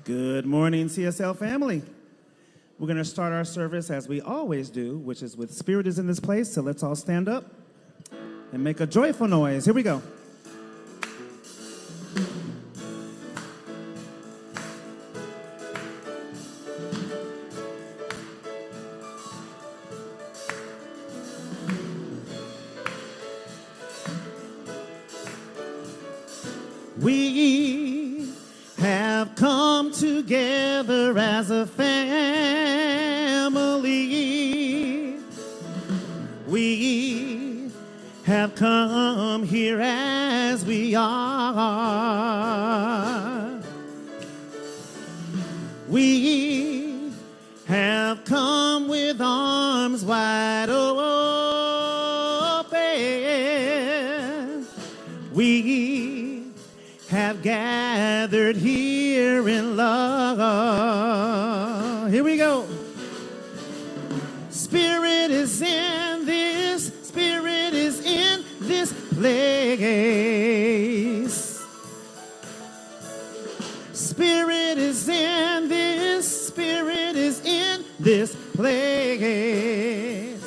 Good morning, CSL family. We're going to start our service as we always do, which is with Spirit is in this place. So let's all stand up and make a joyful noise. Here we go. We have come together as a family. We have come here as we are. We have come with arms wide open. We have gathered here in love. Here we go. Spirit is in this, Spirit is in this place. Spirit is in this, Spirit is in this place.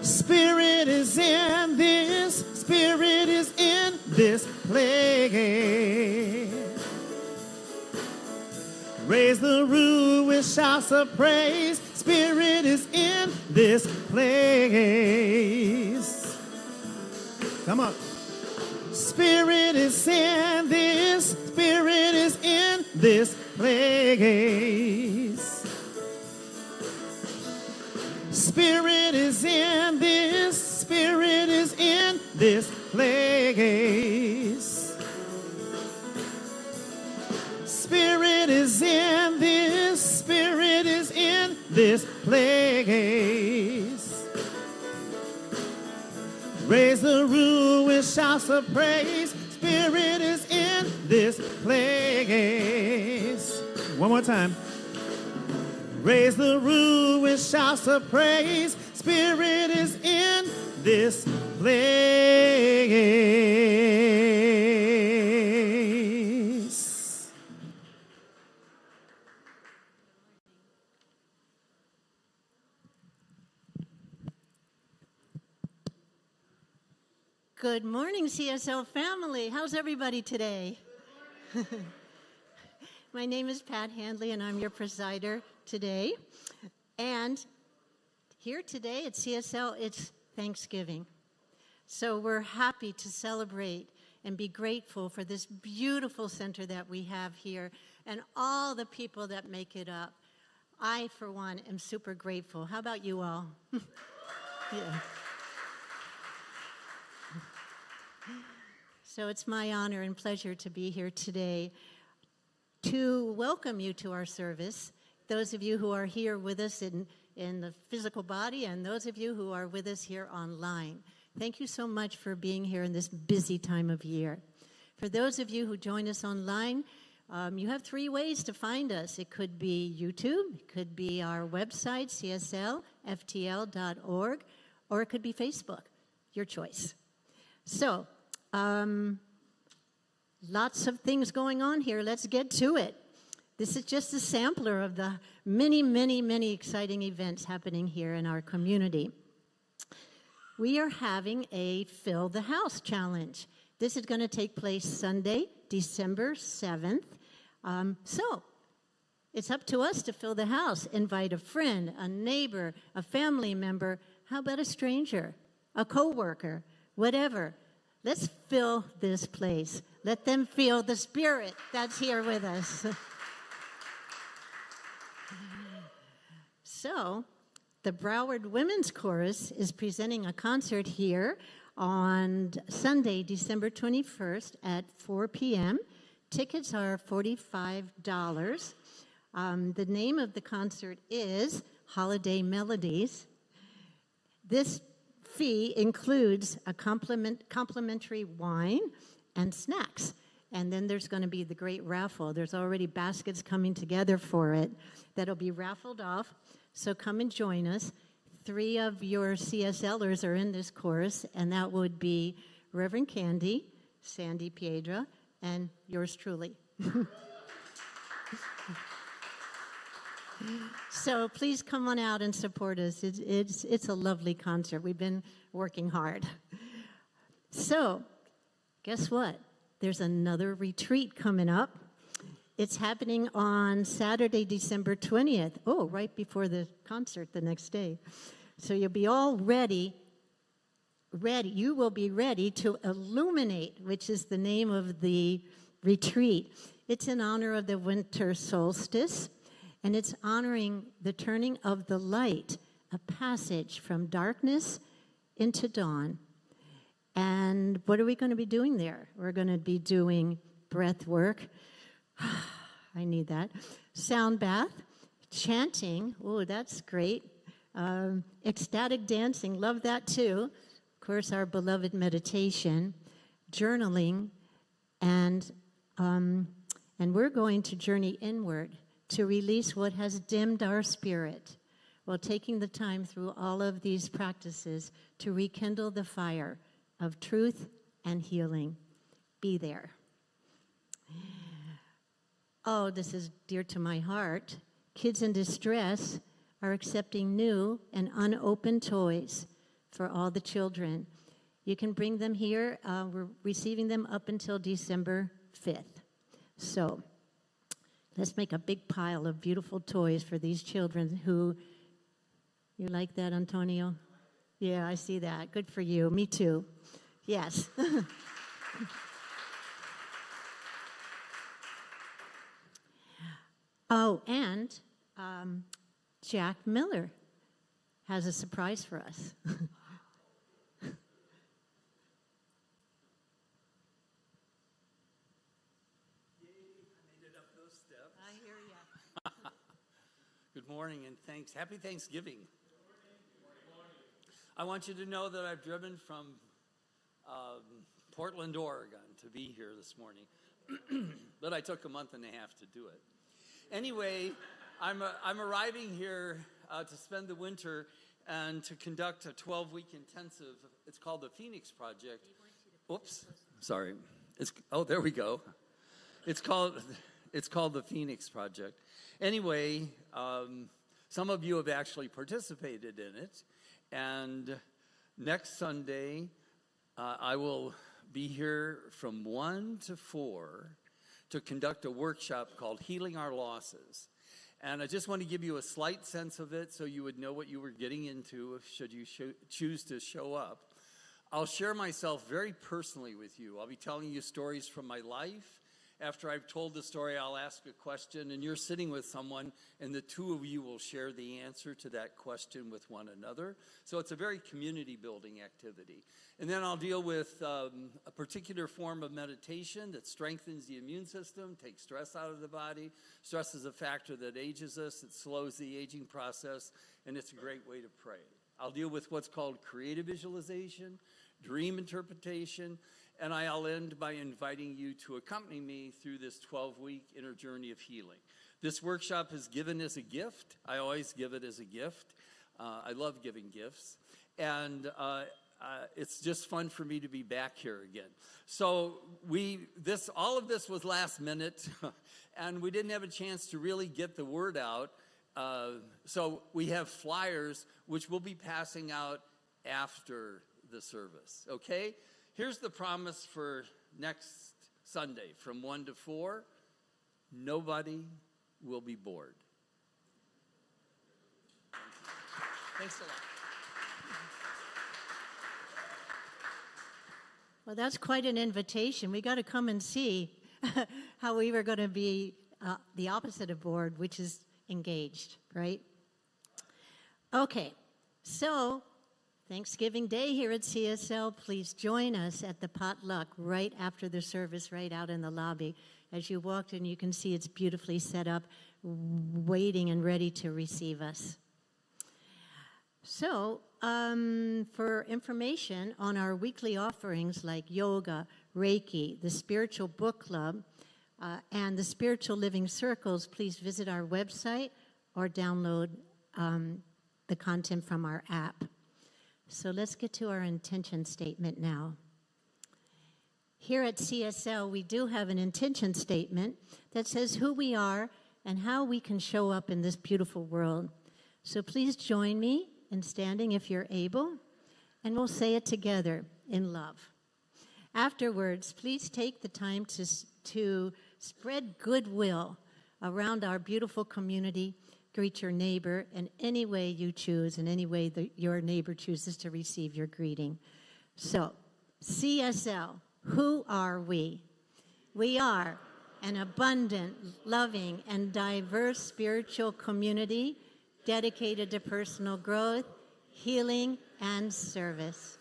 Spirit is in this, Spirit is in this place. Raise the roof with shouts of praise. Spirit is in this place. Come on. Spirit is in this, Spirit is in this place. Spirit is in this, Spirit is in this place. Spirit is in this, Spirit is in this place. Raise the roof with shouts of praise. Spirit is in this place. One more time. Raise the roof with shouts of praise. Spirit is in this place. Good morning, CSL family. How's everybody today? My name is Pat Handley, and I'm your presider today. And here today at CSL, it's Thanksgiving. So we're happy to celebrate and be grateful for this beautiful center that we have here and all the people that make it up. I, for one, am super grateful. How about you all? Yeah. So it's my honor and pleasure to be here today to welcome you to our service, those of you who are here with us in the physical body and those of you who are with us here online. Thank you so much for being here in this busy time of year. For those of you who join us online, you have three ways to find us. It could be YouTube, it could be our website, cslftl.org, or it could be Facebook, your choice. So, lots of things going on here. Let's get to it. This is just a sampler of the many, many, many exciting events happening here in our community. We are having a Fill the House challenge. This is going to take place Sunday, December 7th. So it's up to us to fill the house. Invite a friend, a neighbor, a family member. How about a stranger, a coworker, whatever. Let's fill this place. Let them feel the spirit that's here with us. So, the Broward Women's Chorus is presenting a concert here on Sunday, December 21st at 4 p.m. Tickets are $45. The name of the concert is Holiday Melodies. This fee includes a complimentary wine and snacks. And then there's going to be the great raffle. There's already baskets coming together for it that'll be raffled off. So come and join us. 3 of your CSLers are in this chorus, and that would be Reverend Candy, Sandy Piedra, and yours truly. So please come on out and support us. It's a lovely concert. We've been working hard. So, guess what? There's another retreat coming up. It's happening on Saturday, December 20th. Oh, right before the concert the next day. So you'll be all ready. You will be ready to illuminate, which is the name of the retreat. It's in honor of the winter solstice, and it's honoring the turning of the light, a passage from darkness into dawn. And what are we going to be doing there? We're going to be doing breath work. I need that. Sound bath, chanting. Oh, that's great. Ecstatic dancing. Love that too. Of course, our beloved meditation, journaling, and we're going to journey inward to release what has dimmed our spirit, while taking the time through all of these practices to rekindle the fire of truth and healing. Be there. Oh, this is dear to my heart. Kids in distress are accepting new and unopened toys for all the children. You can bring them here. We're receiving them up until December 5th. So let's make a big pile of beautiful toys for these children who, you like that, Antonio? Yeah, I see that. Good for you. Me too. Yes. Oh, and Jack Miller has a surprise for us. I hear you. Good morning and thanks. Happy Thanksgiving. I want you to know that I've driven from Portland, Oregon to be here this morning, but I took a month and a half to do it. Anyway, I'm arriving here to spend the winter and to conduct a 12-week intensive. It's called the Phoenix Project. Oops, sorry. There we go. It's called the Phoenix Project. Anyway, some of you have actually participated in it, and next Sunday I will be here from 1 to 4 to conduct a workshop called Healing Our Losses. And I just want to give you a slight sense of it so you would know what you were getting into should you choose to show up. I'll share myself very personally with you. I'll be telling you stories from my life. After I've told the story, I'll ask a question, and you're sitting with someone, and the two of you will share the answer to that question with one another. So it's a very community-building activity. And then I'll deal with a particular form of meditation that strengthens the immune system, takes stress out of the body. Stress is a factor that ages us. It slows the aging process, and it's a great way to pray. I'll deal with what's called creative visualization, dream interpretation, and I'll end by inviting you to accompany me through this 12-week inner journey of healing. This workshop is given as a gift. I always give it as a gift. I love giving gifts. And it's just fun for me to be back here again. So all of this was last minute, and we didn't have a chance to really get the word out. So we have flyers, which we'll be passing out after the service, okay? Here's the promise for next Sunday from 1 to 4. Nobody will be bored. Thanks a lot. Well, that's quite an invitation. We got to come and see how we were going to be the opposite of bored, which is engaged, right? Okay, so Thanksgiving Day here at CSL, please join us at the potluck right after the service, right out in the lobby. As you walked in, you can see it's beautifully set up, waiting and ready to receive us. So, for information on our weekly offerings like yoga, Reiki, the Spiritual Book Club, and the Spiritual Living Circles, please visit our website or download the content from our app. So let's get to our intention statement now. Here at CSL, we do have an intention statement that says who we are and how we can show up in this beautiful world. So please join me in standing if you're able, and we'll say it together in love. Afterwards, please take the time to spread goodwill around our beautiful community. Greet your neighbor in any way you choose, in any way that your neighbor chooses to receive your greeting. So, CSL, who are we? We are an abundant, loving, and diverse spiritual community dedicated to personal growth, healing, and service.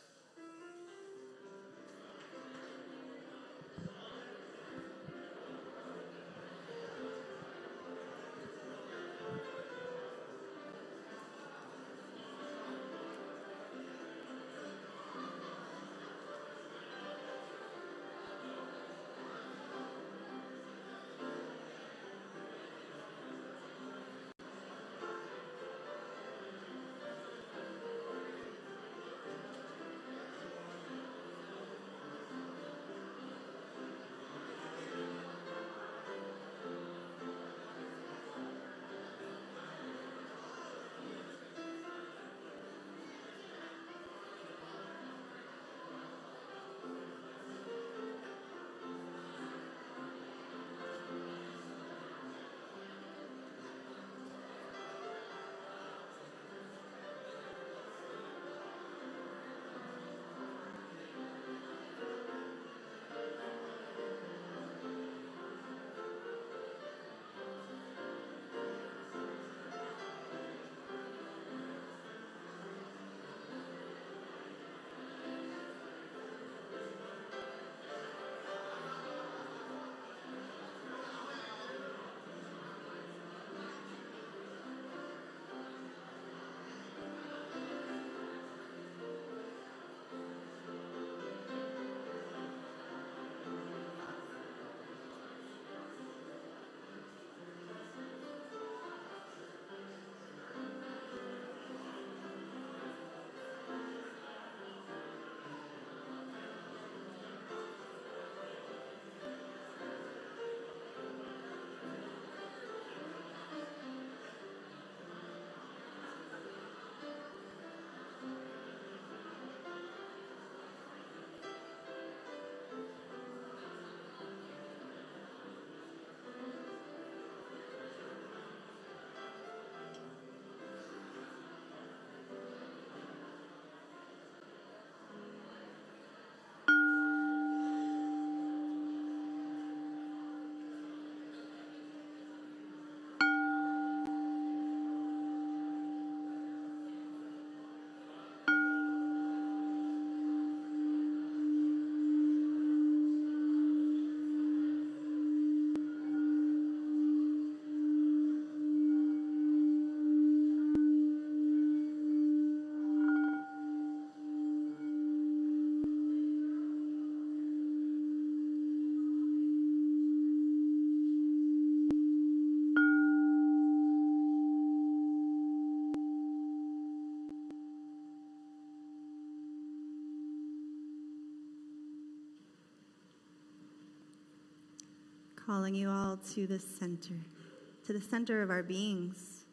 Calling you all to the center of our beings.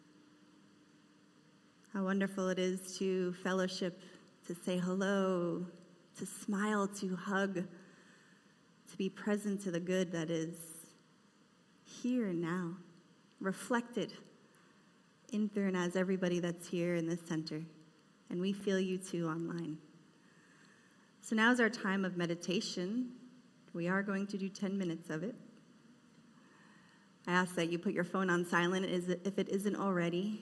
How wonderful it is to fellowship, to say hello, to smile, to hug, to be present to the good that is here and now, reflected in through and as everybody that's here in this center. And we feel you too online. So now is our time of meditation. We are going to do 10 minutes of it. I ask that you put your phone on silent if it isn't already.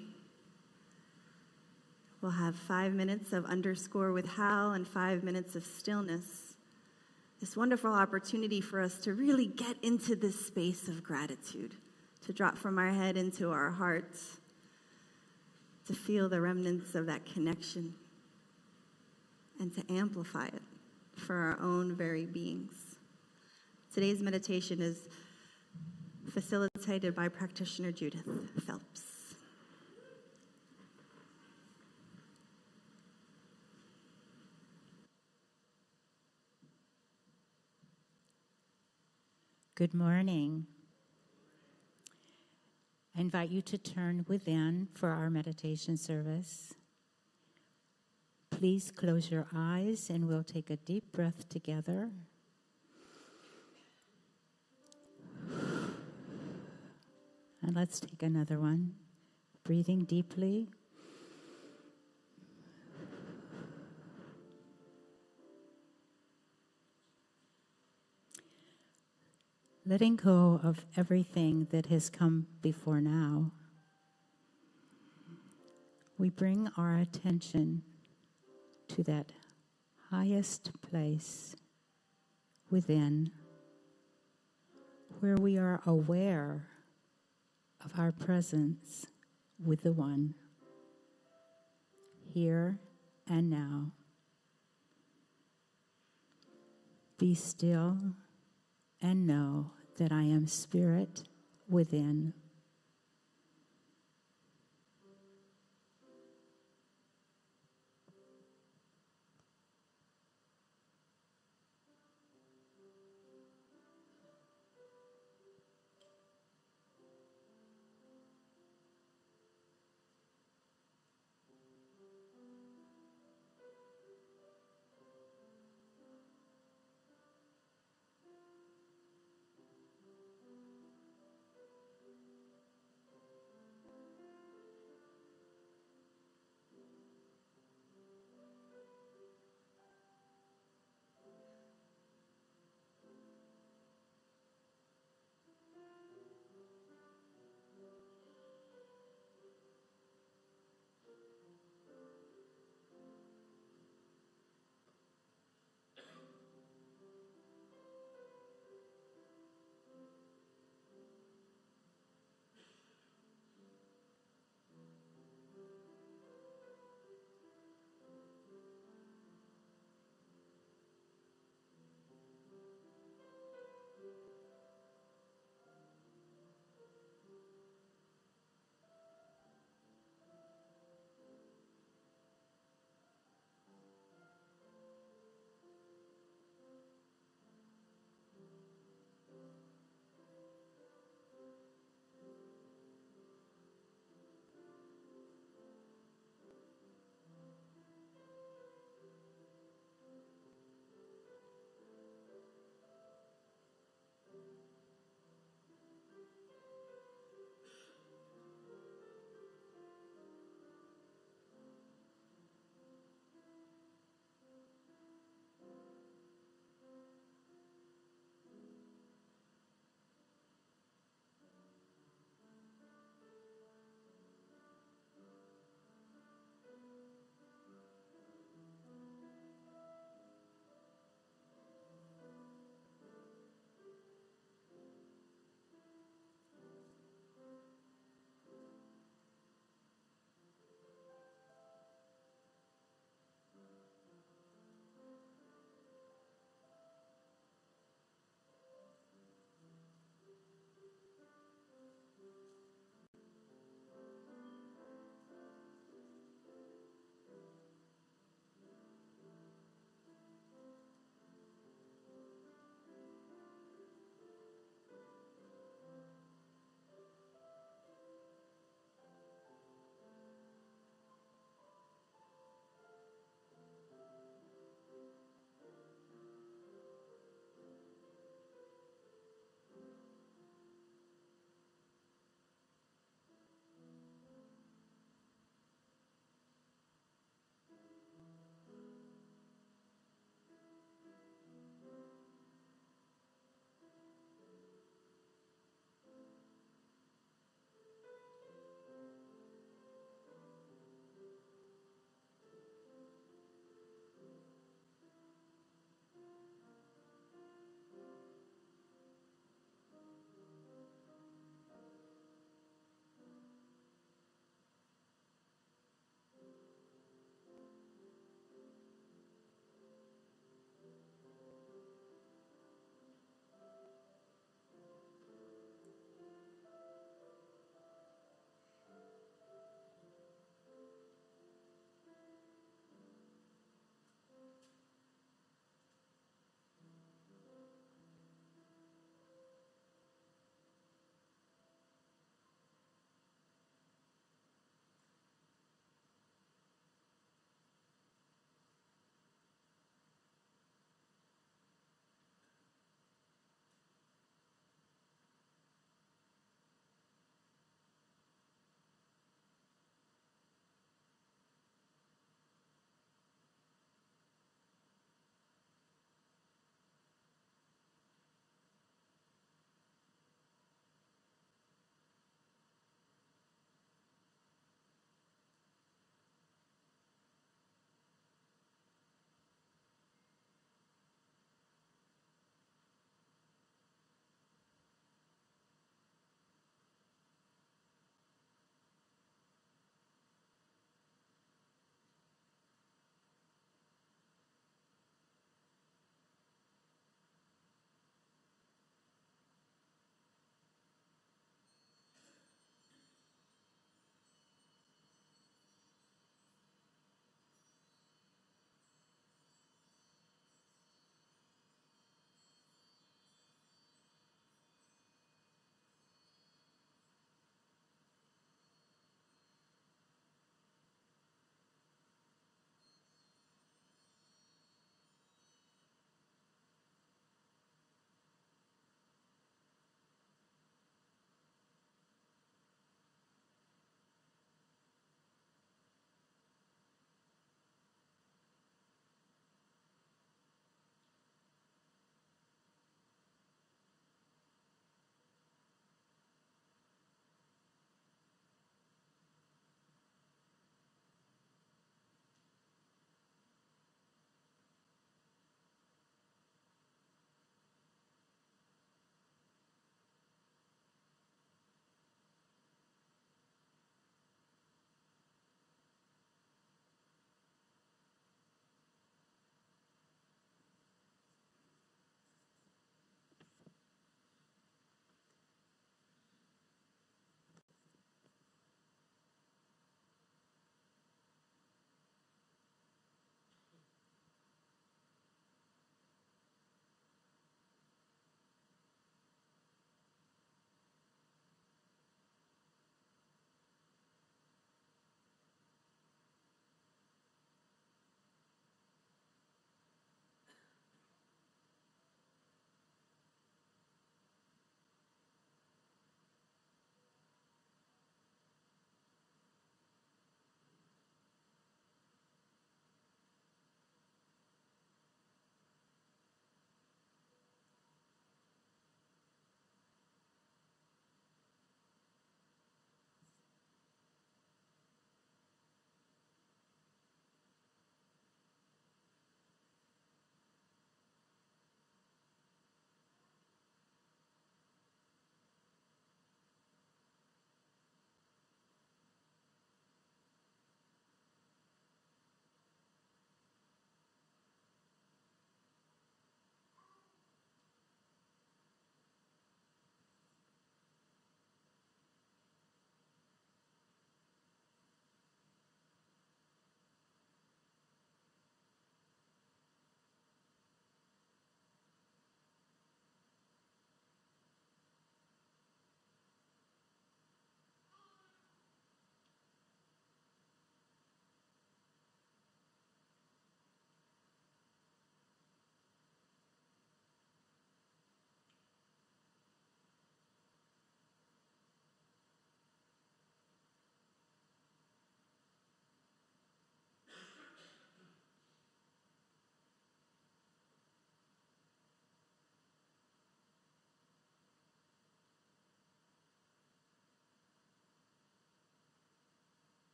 We'll have 5 minutes of underscore with Hal and 5 minutes of stillness. This wonderful opportunity for us to really get into this space of gratitude, to drop from our head into our hearts, to feel the remnants of that connection, and to amplify it for our own very beings. Today's meditation is facilitated by practitioner Judith Phelps. Good morning. I invite you to turn within for our meditation service. Please close your eyes and we'll take a deep breath together. And let's take another one. Breathing deeply. Letting go of everything that has come before now, we bring our attention to that highest place within, where we are aware of our presence with the One, here and now. Be still and know that I am spirit within.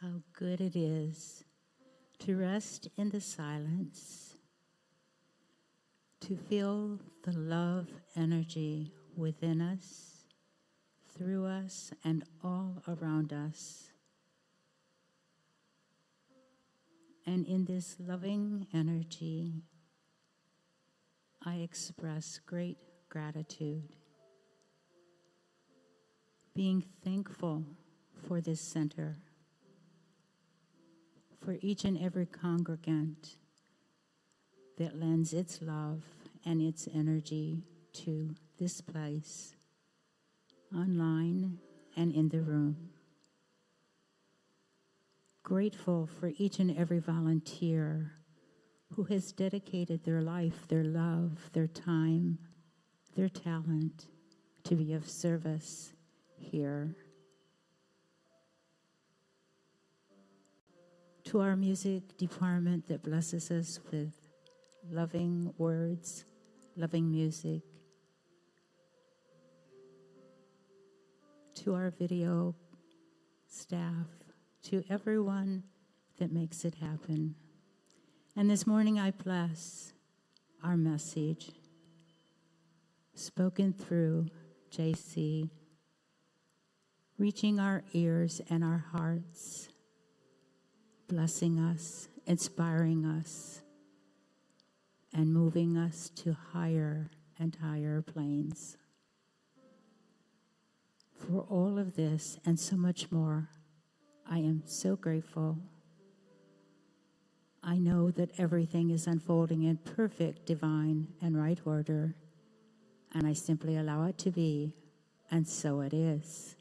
how good it is to rest in the silence, to feel the love energy within us, through us, and all around us. And in this loving energy, I express great gratitude, being thankful for this center, for each and every congregant that lends its love and its energy to this place, online and in the room. Grateful for each and every volunteer who has dedicated their life, their love, their time, their talent to be of service here. To our music department that blesses us with loving words, loving music. To our video staff, to everyone that makes it happen. And this morning I bless our message, spoken through JC, reaching our ears and our hearts, blessing us, inspiring us, and moving us to higher and higher planes. For all of this and so much more, I am so grateful. I know that everything is unfolding in perfect, divine, and right order, and I simply allow it to be, and so it is.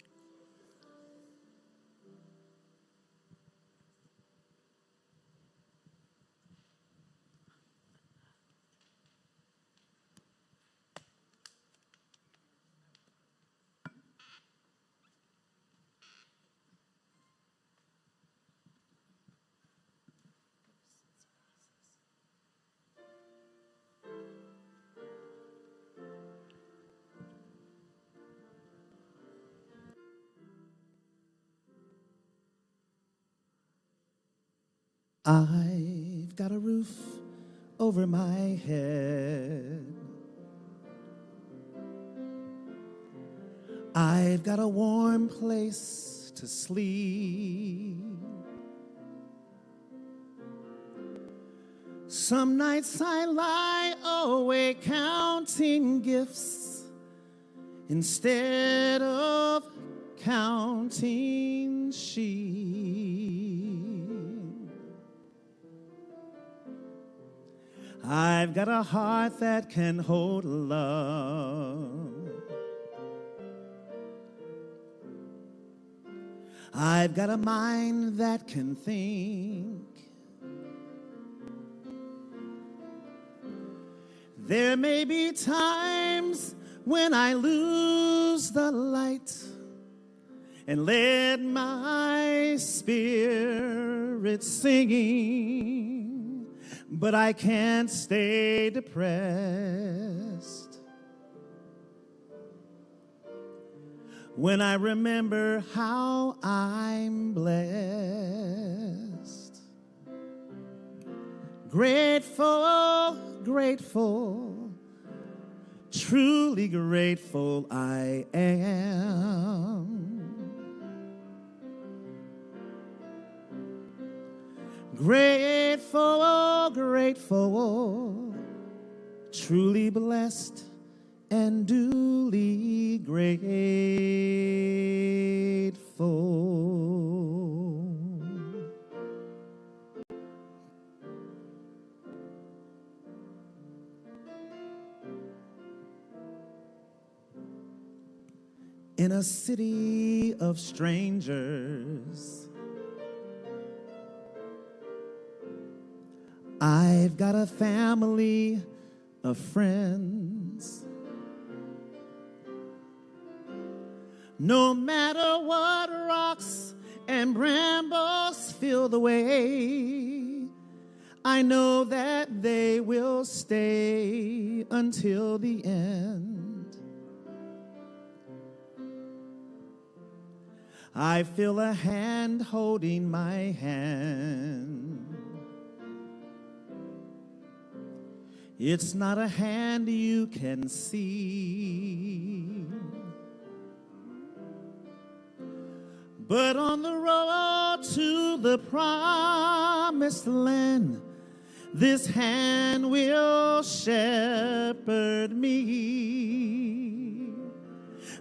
I've got a roof over my head. I've got a warm place to sleep. Some nights I lie awake counting gifts instead of counting sheep. I've got a heart that can hold love. I've got a mind that can think. There may be times when I lose the light and let my spirit singing, but I can't stay depressed when I remember how I'm blessed. Grateful, grateful, truly grateful I am. Grateful, grateful, truly blessed and duly grateful. In a city of strangers, I've got a family of friends. No matter what rocks and brambles fill the way, I know that they will stay until the end. I feel a hand holding my hand. It's not a hand you can see, but on the road to the promised land, this hand will shepherd me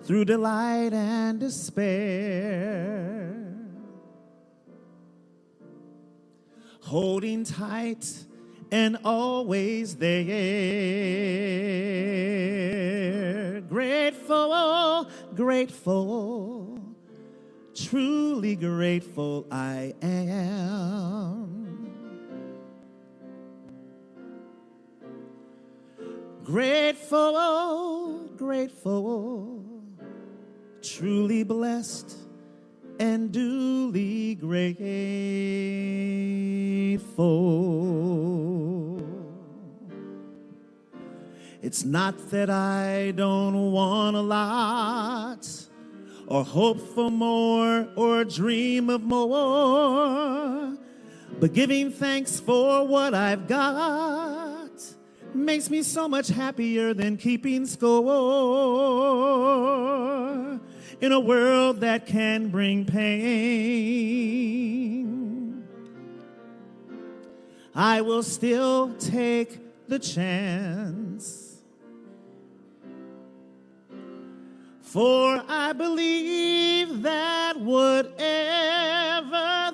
through delight and despair, holding tight and always there. Grateful, grateful, truly grateful I am. Grateful, grateful, truly blessed and duly grateful. It's not that I don't want a lot, or hope for more, or dream of more, but giving thanks for what I've got makes me so much happier than keeping score in a world that can bring pain. I will still take the chance, for I believe that whatever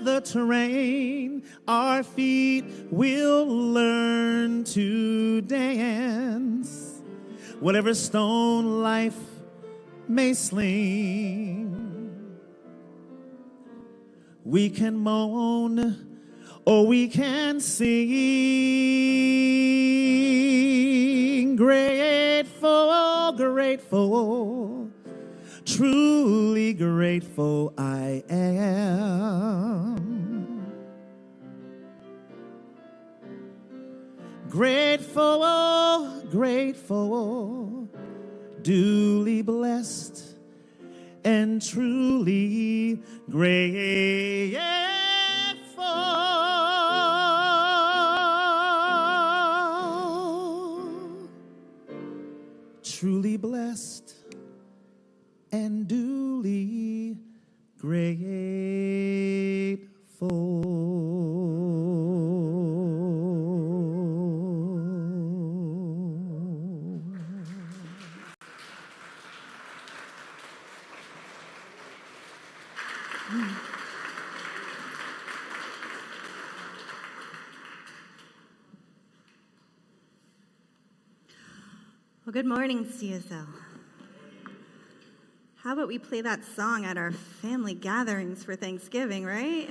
the terrain, our feet will learn to dance. Whatever stone life may sling, we can moan or we can sing. Grateful, grateful, truly grateful I am. Grateful, grateful, duly blessed and truly grateful. Truly blessed and duly grateful. Well, good morning, CSL. How about we play that song at our family gatherings for Thanksgiving, right?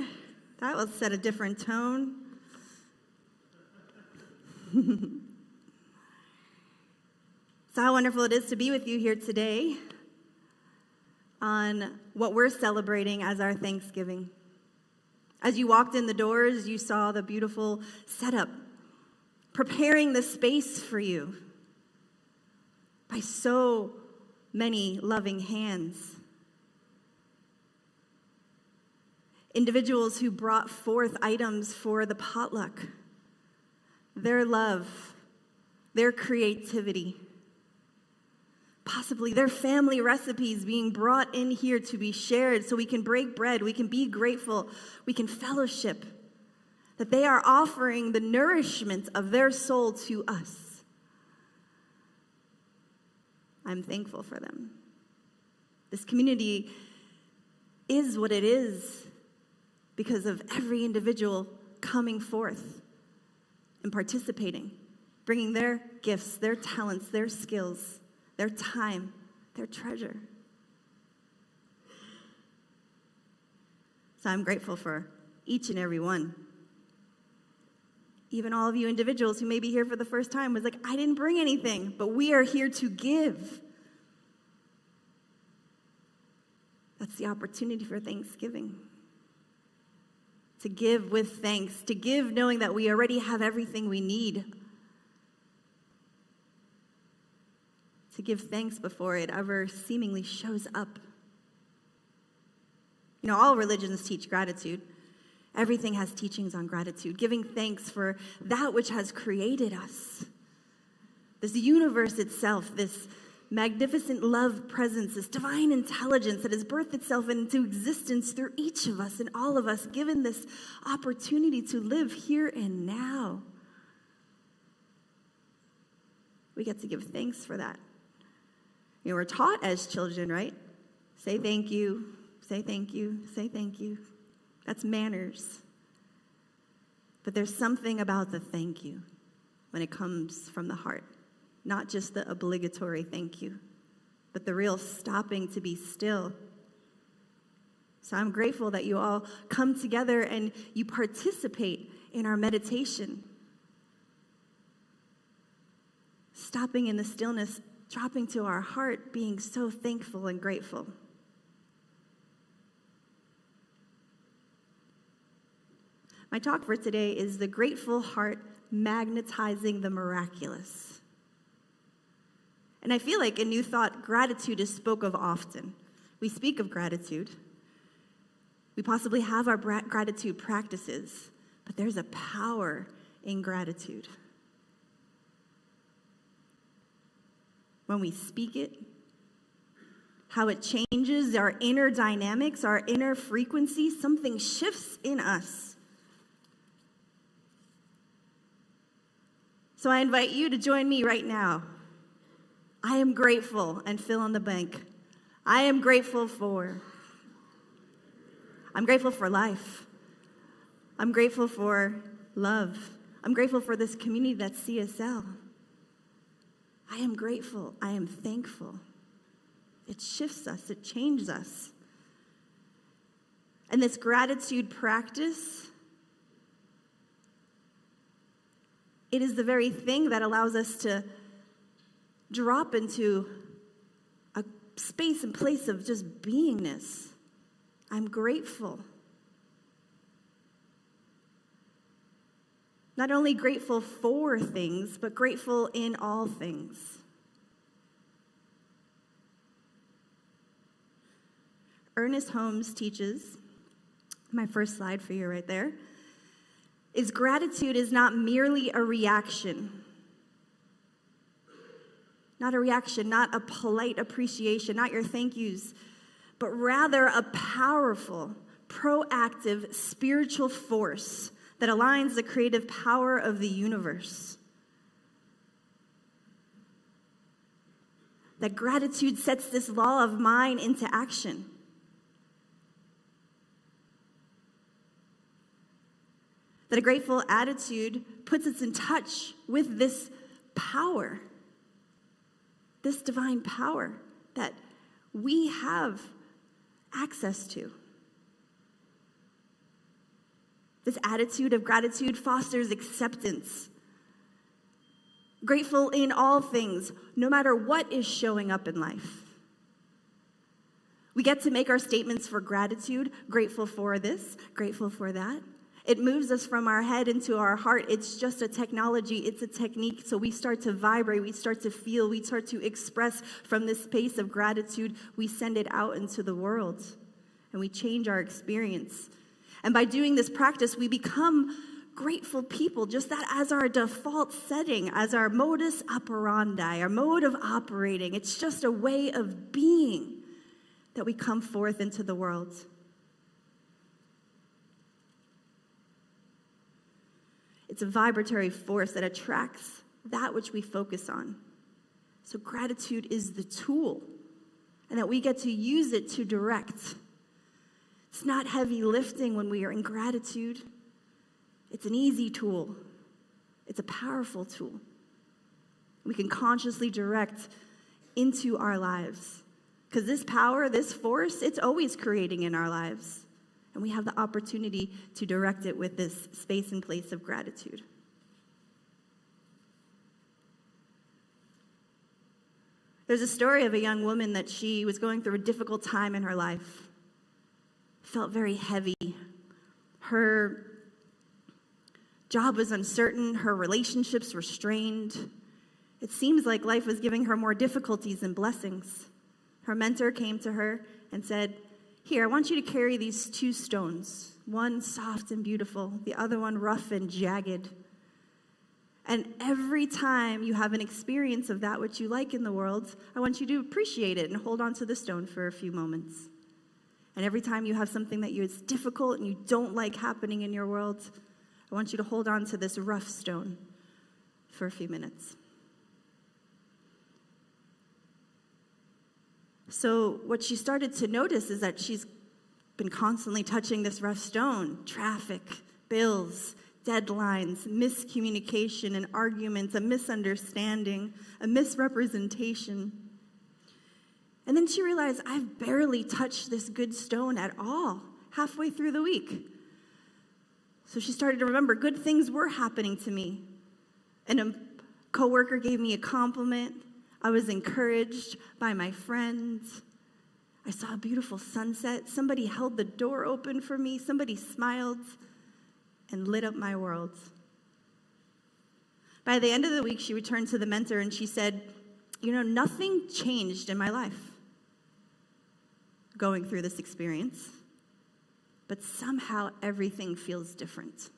That will set a different tone. So how wonderful it is to be with you here today on what we're celebrating as our Thanksgiving. As you walked in the doors, you saw the beautiful setup, preparing the space for you by so many loving hands. Individuals who brought forth items for the potluck, their love, their creativity, possibly their family recipes being brought in here to be shared so we can break bread, we can be grateful, we can fellowship, that they are offering the nourishment of their soul to us. I'm thankful for them. This community is what it is because of every individual coming forth and participating, bringing their gifts, their talents, their skills, their time, their treasure. So I'm grateful for each and every one. Even all of you individuals who may be here for the first time was like, I didn't bring anything, but we are here to give. That's the opportunity for Thanksgiving. To give with thanks, to give knowing that we already have everything we need. To give thanks before it ever seemingly shows up. You know, all religions teach gratitude. Everything has teachings on gratitude, giving thanks for that which has created us. This universe itself, this magnificent love presence, this divine intelligence that has birthed itself into existence through each of us and all of us, given this opportunity to live here and now. We get to give thanks for that. You know, we're taught as children, right? Say thank you, say thank you, say thank you. That's manners. But there's something about the thank you when it comes from the heart. Not just the obligatory thank you, but the real stopping to be still. So I'm grateful that you all come together and you participate in our meditation. Stopping in the stillness, dropping to our heart, being so thankful and grateful. My talk for today is the grateful heart magnetizing the miraculous. And I feel like in New Thought, gratitude is spoke of often. We speak of gratitude. We possibly have our gratitude practices, but there's a power in gratitude. When we speak it, how it changes our inner dynamics, our inner frequency, something shifts in us. So I invite you to join me right now. I am grateful, and fill in the blank. I am grateful for. I'm grateful for life. I'm grateful for love. I'm grateful for this community that's CSL. I am grateful. I am thankful. It shifts us. It changes us. And this gratitude practice, it is the very thing that allows us to drop into a space and place of just beingness. I'm grateful. Not only grateful for things, but grateful in all things. Ernest Holmes teaches, my first slide for you right there, is gratitude is not merely a reaction. Not a reaction, not a polite appreciation, not your thank yous, but rather a powerful, proactive, spiritual force that aligns the creative power of the universe. That gratitude sets this law of mind into action. That a grateful attitude puts us in touch with this power. This divine power that we have access to. This attitude of gratitude fosters acceptance. Grateful in all things, no matter what is showing up in life. We get to make our statements for gratitude, grateful for this, grateful for that. It moves us from our head into our heart. It's just a technology. It's a technique. So we start to vibrate. We start to feel. We start to express from this space of gratitude. We send it out into the world. And we change our experience. And by doing this practice, we become grateful people, just that as our default setting, as our modus operandi, our mode of operating. It's just a way of being that we come forth into the world. It's a vibratory force that attracts that which we focus on. So gratitude is the tool, and that we get to use it to direct. It's not heavy lifting when we are in gratitude. It's an easy tool. It's a powerful tool. We can consciously direct into our lives. Because this power, this force, it's always creating in our lives. And we have the opportunity to direct it with this space and place of gratitude. There's a story of a young woman that she was going through a difficult time in her life. Felt very heavy. Her job was uncertain. Her relationships were strained. It seems like life was giving her more difficulties than blessings. Her mentor came to her and said, Here, I want you to carry these 2 stones, one soft and beautiful, the other one rough and jagged. And every time you have an experience of that which you like in the world, I want you to appreciate it and hold on to the stone for a few moments. And every time you have something that is difficult and you don't like happening in your world, I want you to hold on to this rough stone for a few minutes. So what she started to notice is that she's been constantly touching this rough stone. Traffic, bills, deadlines, miscommunication, an argument, a misunderstanding, a misrepresentation. And then she realized, I've barely touched this good stone at all, halfway through the week. So she started to remember good things were happening to me. And a coworker gave me a compliment. I was encouraged by my friends. I saw a beautiful sunset. Somebody held the door open for me. Somebody smiled and lit up my world. By the end of the week, she returned to the mentor and she said, nothing changed in my life going through this experience, but somehow everything feels different.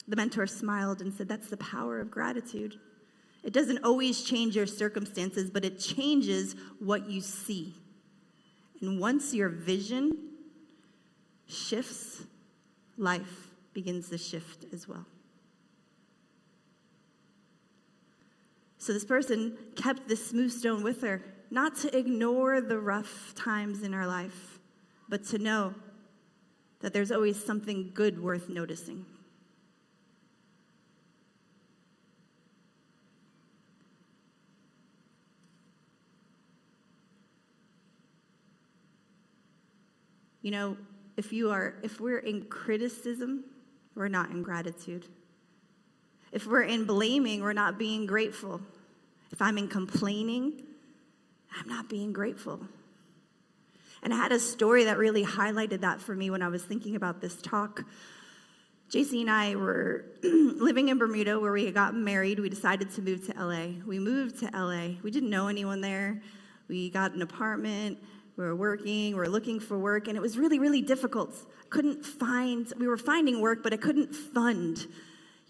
The mentor smiled and said, that's the power of gratitude. It doesn't always change your circumstances, but it changes what you see. And once your vision shifts, life begins to shift as well. So this person kept this smooth stone with her, not to ignore the rough times in her life, but to know that there's always something good worth noticing. If we're in criticism, we're not in gratitude. If we're in blaming, we're not being grateful. If I'm in complaining, I'm not being grateful. And I had a story that really highlighted that for me when I was thinking about this talk. JC and I were living in Bermuda where we had gotten married. We decided to move to LA. We moved to LA. We didn't know anyone there. We got an apartment. We were working, we were looking for work, and it was really, really difficult. We were finding work, but I couldn't fund.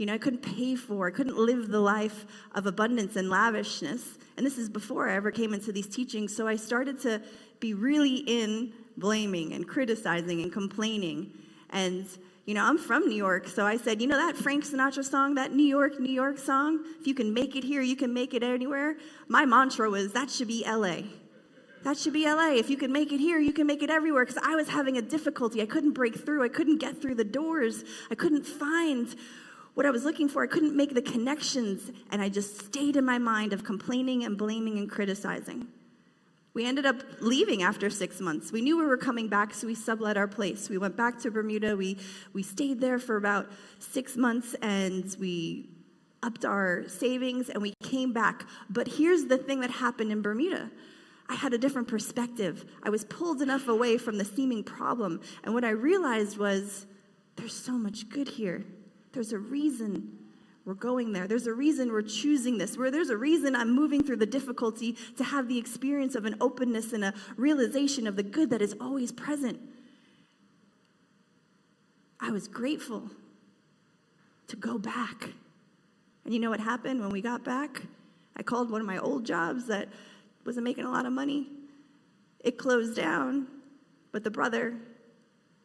I couldn't pay for, I couldn't live the life of abundance and lavishness. And this is before I ever came into these teachings, so I started to be really in blaming and criticizing and complaining. And, I'm from New York, so I said, that Frank Sinatra song, that New York, New York song, if you can make it here, you can make it anywhere. My mantra was, that should be LA. That should be LA. If you can make it here, you can make it everywhere. Because I was having a difficulty. I couldn't break through. I couldn't get through the doors. I couldn't find what I was looking for. I couldn't make the connections. And I just stayed in my mind of complaining and blaming and criticizing. We ended up leaving after 6 months. We knew we were coming back, so we sublet our place. We went back to Bermuda. We stayed there for about 6 months, and we upped our savings, and we came back. But here's the thing that happened in Bermuda. I had a different perspective. I was pulled enough away from the seeming problem. And what I realized was, there's so much good here. There's a reason we're going there. There's a reason we're choosing this. There's a reason I'm moving through the difficulty to have the experience of an openness and a realization of the good that is always present. I was grateful to go back. And you know what happened when we got back? I called one of my old jobs that wasn't making a lot of money. It closed down, but the brother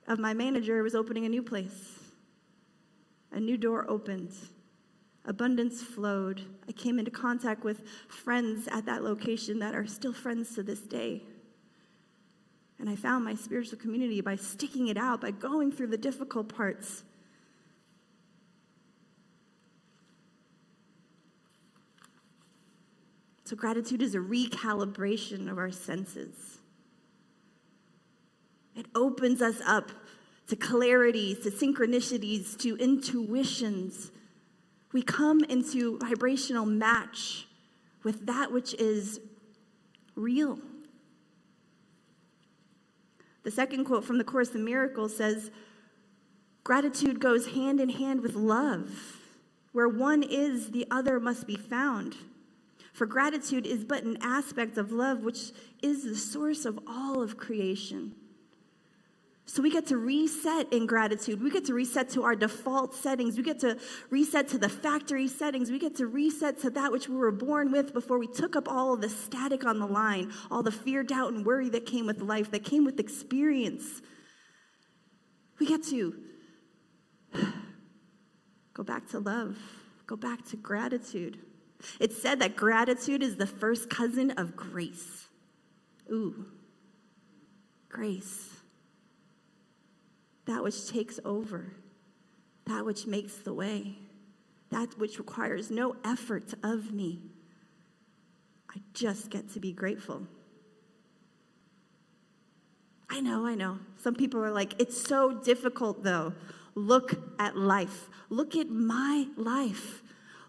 of my manager was opening a new place. A new door opened. Abundance flowed. I came into contact with friends at that location that are still friends to this day. And I found my spiritual community by sticking it out, by going through the difficult parts. So gratitude is a recalibration of our senses. It opens us up to clarities, to synchronicities, to intuitions. We come into vibrational match with that which is real. The second quote from the Course in Miracles says, gratitude goes hand in hand with love. Where one is, the other must be found. For gratitude is but an aspect of love, which is the source of all of creation. So we get to reset in gratitude. We get to reset to our default settings. We get to reset to the factory settings. We get to reset to that which we were born with before we took up all of the static on the line, all the fear, doubt, and worry that came with life, that came with experience. We get to go back to love, go back to gratitude. It's said that gratitude is the first cousin of grace. Ooh, grace. That which takes over, that which makes the way, that which requires no effort of me. I just get to be grateful. I know. Some people are like, it's so difficult though. Look at life. Look at my life.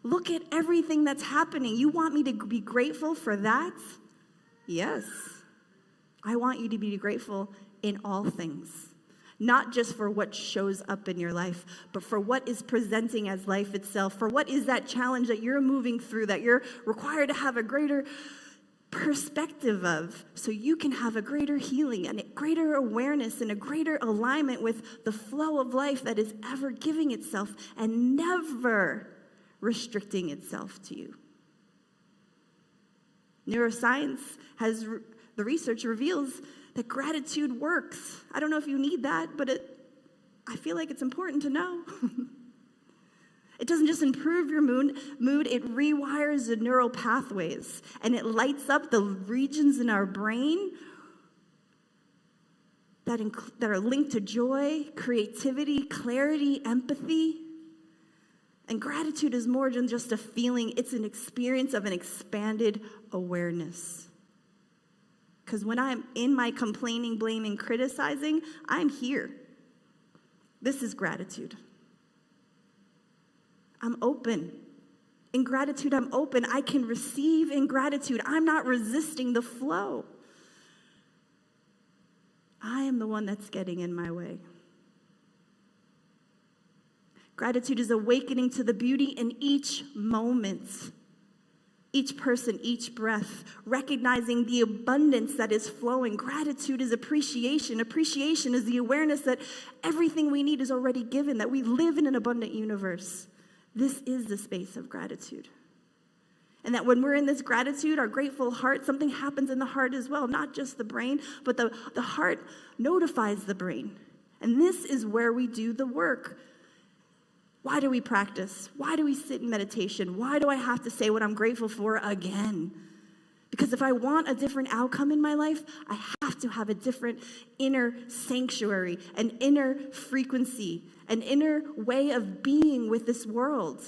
Look at everything that's happening. You want me to be grateful for that? Yes. I want you to be grateful in all things. Not just for what shows up in your life, but for what is presenting as life itself, for what is that challenge that you're moving through, that you're required to have a greater perspective of, so you can have a greater healing and a greater awareness and a greater alignment with the flow of life that is ever giving itself and never restricting itself to you. Neuroscience has, the research reveals that gratitude works. I don't know if you need that, but I feel like it's important to know. It doesn't just improve your mood, it rewires the neural pathways, and it lights up the regions in our brain that are linked to joy, creativity, clarity, empathy. And gratitude is more than just a feeling, it's an experience of an expanded awareness. Because when I'm in my complaining, blaming, criticizing, I'm here. This is gratitude. I'm open. In gratitude, I'm open. I can receive in gratitude. I'm not resisting the flow. I am the one that's getting in my way. Gratitude is awakening to the beauty in each moment. Each person, each breath, recognizing the abundance that is flowing. Gratitude is appreciation. Appreciation is the awareness that everything we need is already given, that we live in an abundant universe. This is the space of gratitude. And that when we're in this gratitude, our grateful heart, something happens in the heart as well, not just the brain, but the heart notifies the brain. And this is where we do the work. Why do we practice? Why do we sit in meditation? Why do I have to say what I'm grateful for again? Because if I want a different outcome in my life, I have to have a different inner sanctuary, an inner frequency, an inner way of being with this world.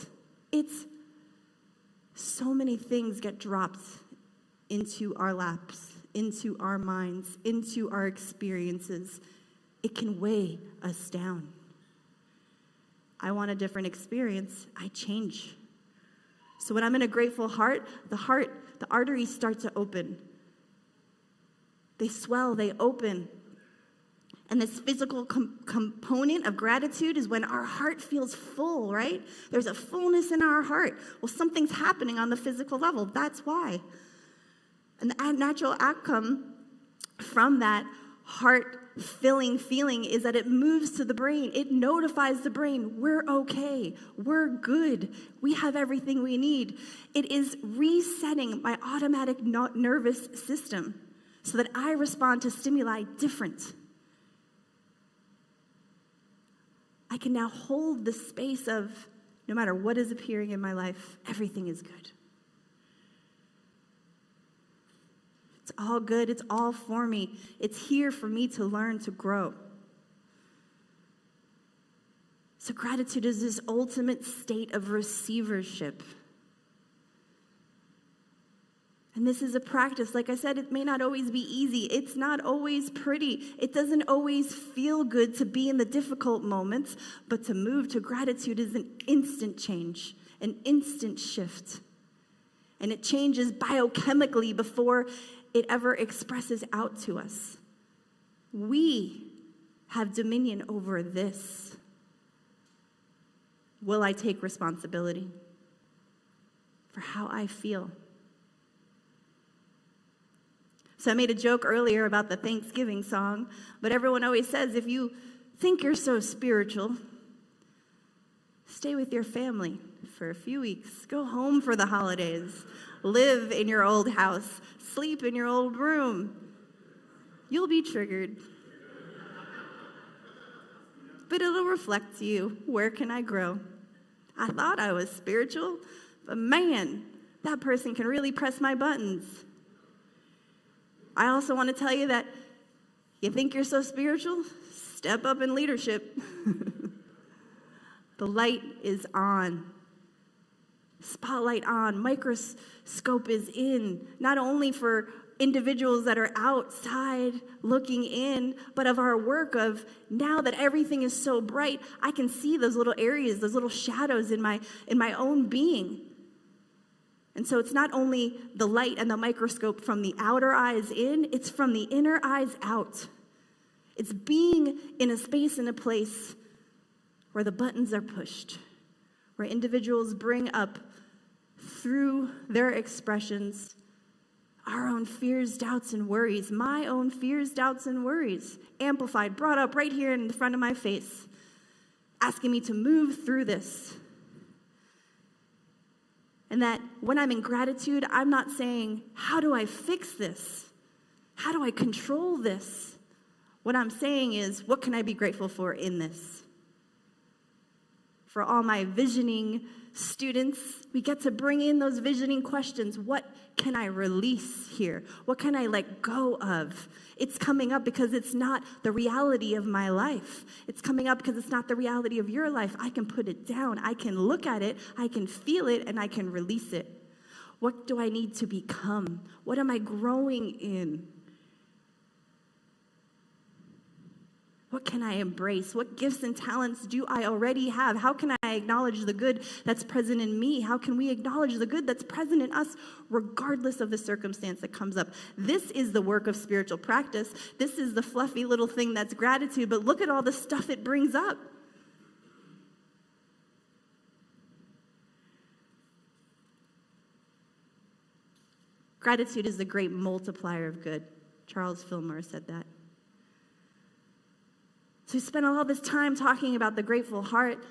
It's so many things get dropped into our laps, into our minds, into our experiences. It can weigh us down. I want a different experience, I change. So when I'm in a grateful heart, the arteries start to open. They swell, they open. And this physical component of gratitude is when our heart feels full, right? There's a fullness in our heart. Well, something's happening on the physical level. That's why. And the natural outcome from that heart-filling feeling is that it moves to the brain. It notifies the brain, we're okay, we're good, we have everything we need. It is resetting my automatic nervous system so that I respond to stimuli different. I can now hold the space of, no matter what is appearing in my life, everything is good. It's all good. It's all for me. It's here for me to learn to grow. So gratitude is this ultimate state of receivership. And this is a practice. Like I said, it may not always be easy. It's not always pretty. It doesn't always feel good to be in the difficult moments, but to move to gratitude is an instant change, an instant shift. And it changes biochemically before it ever expresses out to us. We have dominion over this. Will I take responsibility for how I feel? So I made a joke earlier about the Thanksgiving song, but everyone always says if you think you're so spiritual, stay with your family for a few weeks. Go home for the holidays. Live in your old house. Sleep in your old room. You'll be triggered. But it'll reflect to you, where can I grow? I thought I was spiritual, but man, that person can really press my buttons. I also want to tell you that you think you're so spiritual? Step up in leadership. The light is on. Spotlight on. Microscope is in. Not only for individuals that are outside looking in, but of our work of now that everything is so bright, I can see those little areas, those little shadows in my own being. And so it's not only the light and the microscope from the outer eyes in, it's from the inner eyes out. It's being in a space and a place where the buttons are pushed, where individuals bring up through their expressions our own fears, doubts, and worries, my own fears, doubts, and worries, amplified, brought up right here in the front of my face, asking me to move through this. And that when I'm in gratitude, I'm not saying, how do I fix this? How do I control this? What I'm saying is, what can I be grateful for in this? For all my visioning students, we get to bring in those visioning questions. What can I release here? What can I let go of? It's coming up because it's not the reality of my life. It's coming up because it's not the reality of your life. I can put it down. I can look at it. I can feel it, and I can release it. What do I need to become? What am I growing in? What can I embrace? What gifts and talents do I already have? How can I acknowledge the good that's present in me? How can we acknowledge the good that's present in us regardless of the circumstance that comes up? This is the work of spiritual practice. This is the fluffy little thing that's gratitude, but look at all the stuff it brings up. Gratitude is the great multiplier of good. Charles Fillmore said that. So we spent all this time talking about the grateful heart,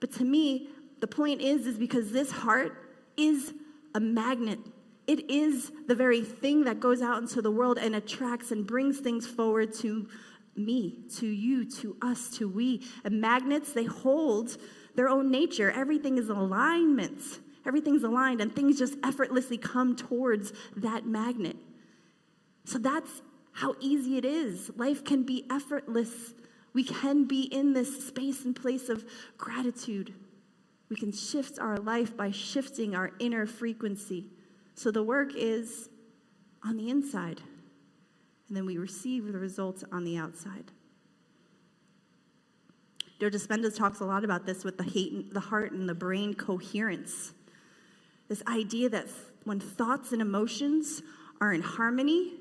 but to me, the point is because this heart is a magnet. It is the very thing that goes out into the world and attracts and brings things forward to me, to you, to us, to we. And magnets, they hold their own nature. Everything is alignment. Everything's aligned, and things just effortlessly come towards that magnet. So that's how easy it is. Life can be effortless. We can be in this space and place of gratitude. We can shift our life by shifting our inner frequency. So the work is on the inside, and then we receive the results on the outside. Joe Dispenza talks a lot about this with the heart and the brain coherence. This idea that when thoughts and emotions are in harmony,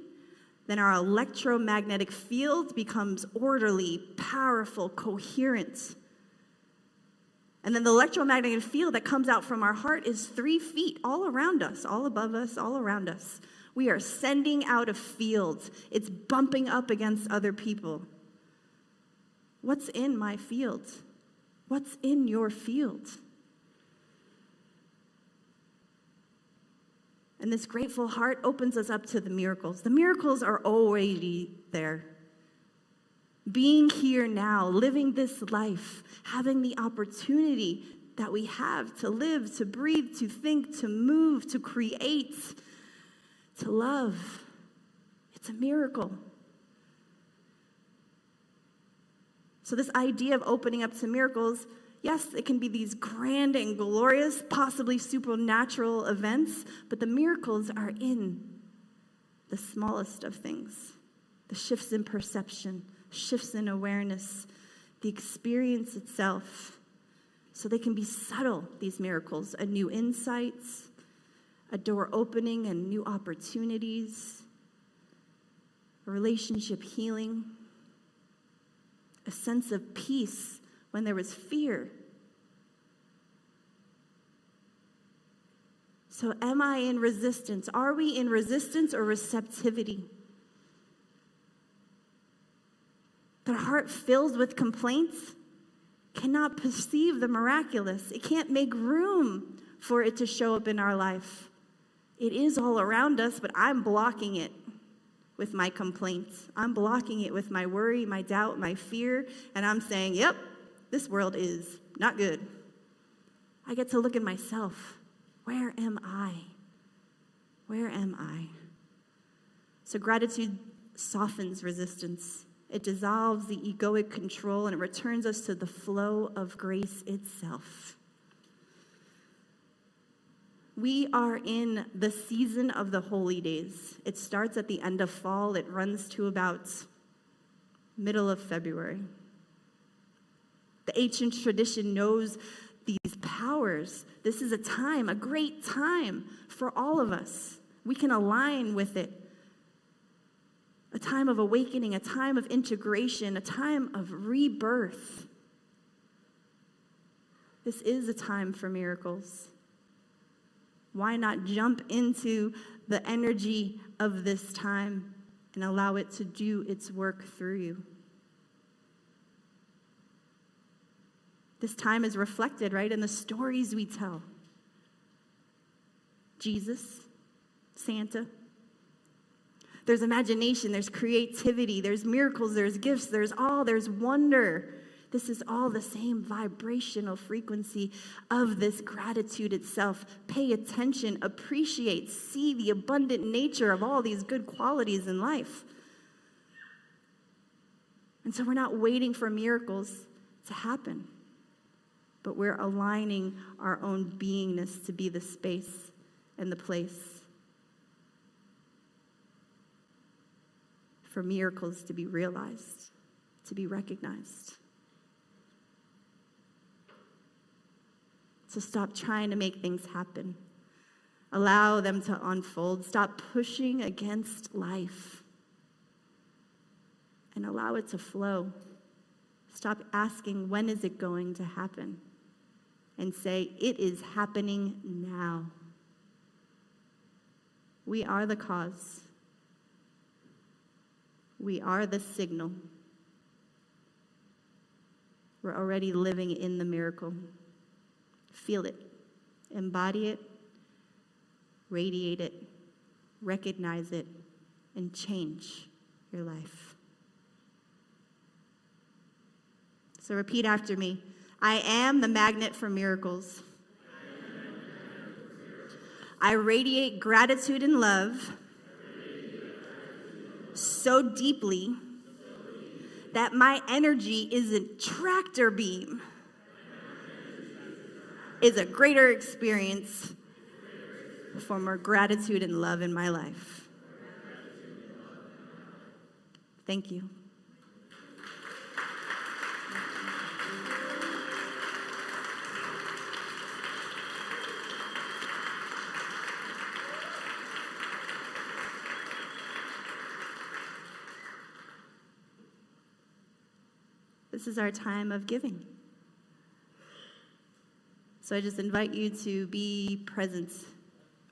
then our electromagnetic field becomes orderly, powerful, coherent. And then the electromagnetic field that comes out from our heart is 3 feet all around us, all above us, all around us. We are sending out a field. It's bumping up against other people. What's in my field? What's in your field? And this grateful heart opens us up to the miracles. The miracles are already there. Being here now, living this life, having the opportunity that we have to live, to breathe, to think, to move, to create, to love. It's a miracle. So this idea of opening up to miracles, yes, it can be these grand and glorious, possibly supernatural events, but the miracles are in the smallest of things. The shifts in perception, shifts in awareness, the experience itself. So they can be subtle, these miracles, a new insights, a door opening and new opportunities, a relationship healing, a sense of peace when there was fear. So am I in resistance? Are we in resistance or receptivity? That a heart filled with complaints cannot perceive the miraculous. It can't make room for it to show up in our life. It is all around us, but I'm blocking it with my complaints. I'm blocking it with my worry, my doubt, my fear, and I'm saying, yep, this world is not good. I get to look at myself. Where am I? Where am I? So gratitude softens resistance. It dissolves the egoic control and it returns us to the flow of grace itself. We are in the season of the holy days. It starts at the end of fall. It runs to about middle of February. The ancient tradition knows these powers. This is a time, a great time for all of us. We can align with it. A time of awakening, a time of integration, a time of rebirth. This is a time for miracles. Why not jump into the energy of this time and allow it to do its work through you? This time is reflected, right, in the stories we tell. Jesus, Santa. There's imagination, there's creativity, there's miracles, there's gifts, there's wonder. This is all the same vibrational frequency of this gratitude itself. Pay attention, appreciate, see the abundant nature of all these good qualities in life. And so we're not waiting for miracles to happen, but we're aligning our own beingness to be the space and the place for miracles to be realized, to be recognized. So stop trying to make things happen. Allow them to unfold. Stop pushing against life and allow it to flow. Stop asking, when is it going to happen? And say, it is happening now. We are the cause. We are the signal. We're already living in the miracle. Feel it, embody it, radiate it, recognize it, and change your life. So repeat after me. I am the magnet for miracles. I radiate gratitude and love so deeply that my energy is a tractor beam. Is a greater experience for more gratitude and love in my life. Thank you. This is our time of giving. So I just invite you to be present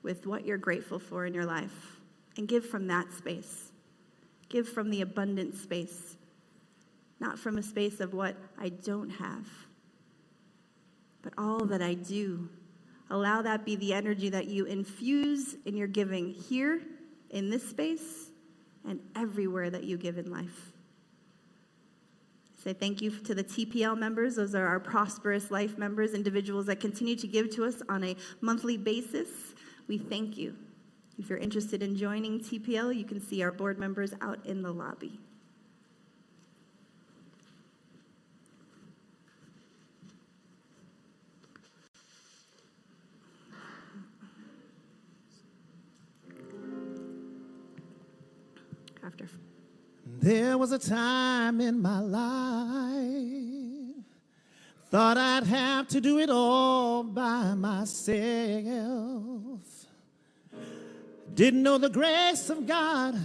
with what you're grateful for in your life and give from that space. Give from the abundant space, not from a space of what I don't have, but all that I do. Allow that be the energy that you infuse in your giving here in this space and everywhere that you give in life. Say thank you to the TPL members. Those are our Prosperous Life members, individuals that continue to give to us on a monthly basis. We thank you. If you're interested in joining TPL, you can see our board members out in the lobby. After. There was a time in my life, thought I'd have to do it all by myself. Didn't know the grace of God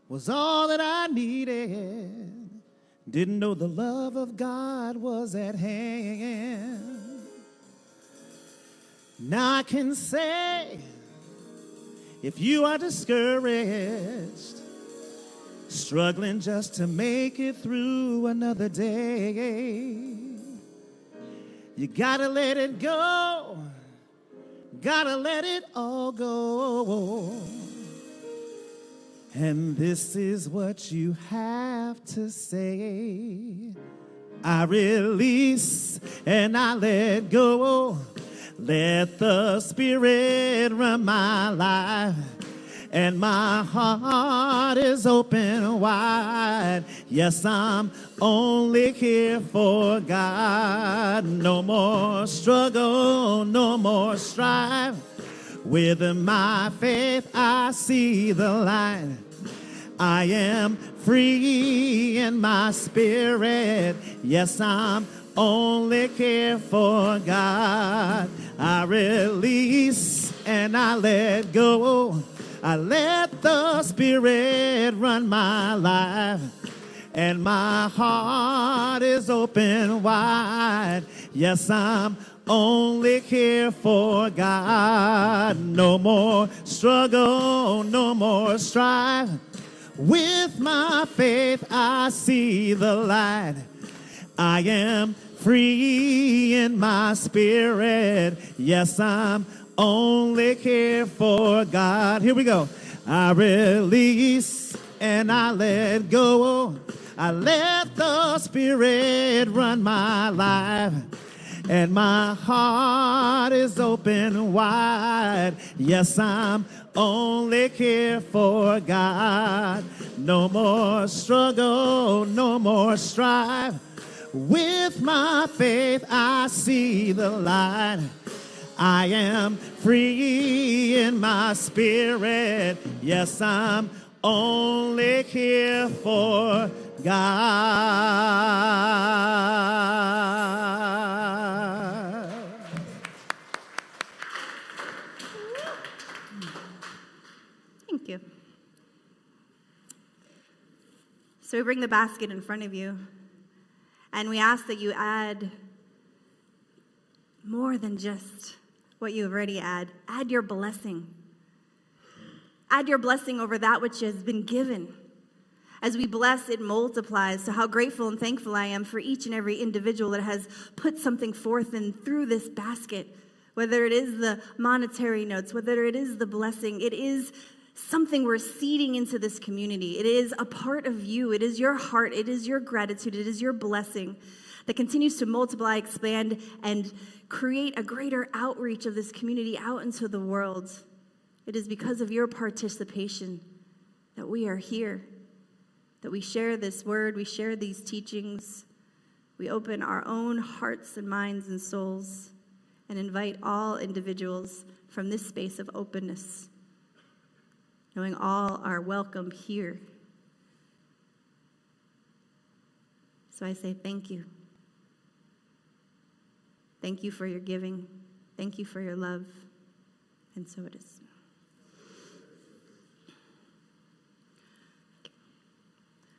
was all that I needed. Didn't know the love of God was at hand. Now I can say, if you are discouraged, struggling just to make it through another day. You gotta let it go, gotta let it all go. And this is what you have to say. I release and I let go. Let the Spirit run my life. And my heart is open wide. Yes, I'm only here for God. No more struggle, no more strife. With my faith, I see the light. I am free in my spirit. Yes, I'm only here for God. I release and I let go. I let the Spirit run my life. And my heart is open wide. Yes, I'm only here for God. No more struggle, no more strife. With my faith, I see the light. I am free in my spirit. Yes, I'm only here for God. Here we go. I release and I let go. I let the Spirit run my life. And my heart is open wide. Yes, I'm only here for God. No more struggle, no more strife. With my faith, I see the light. I am free in my spirit. Yes, I'm only here for God. Thank you. So we bring the basket in front of you, and we ask that you add more than just what you have already add. Add your blessing. Add your blessing over that which has been given. As we bless, it multiplies. So how grateful and thankful I am for each and every individual that has put something forth and through this basket, whether it is the monetary notes, whether it is the blessing, it is something we're seeding into this community. It is a part of you. It is your heart. It is your gratitude. It is your blessing that continues to multiply, expand, and create a greater outreach of this community out into the world. It is because of your participation that we are here, that we share this word, we share these teachings, we open our own hearts and minds and souls and invite all individuals from this space of openness, knowing all are welcome here. So I say thank you. Thank you for your giving. Thank you for your love. And so it is.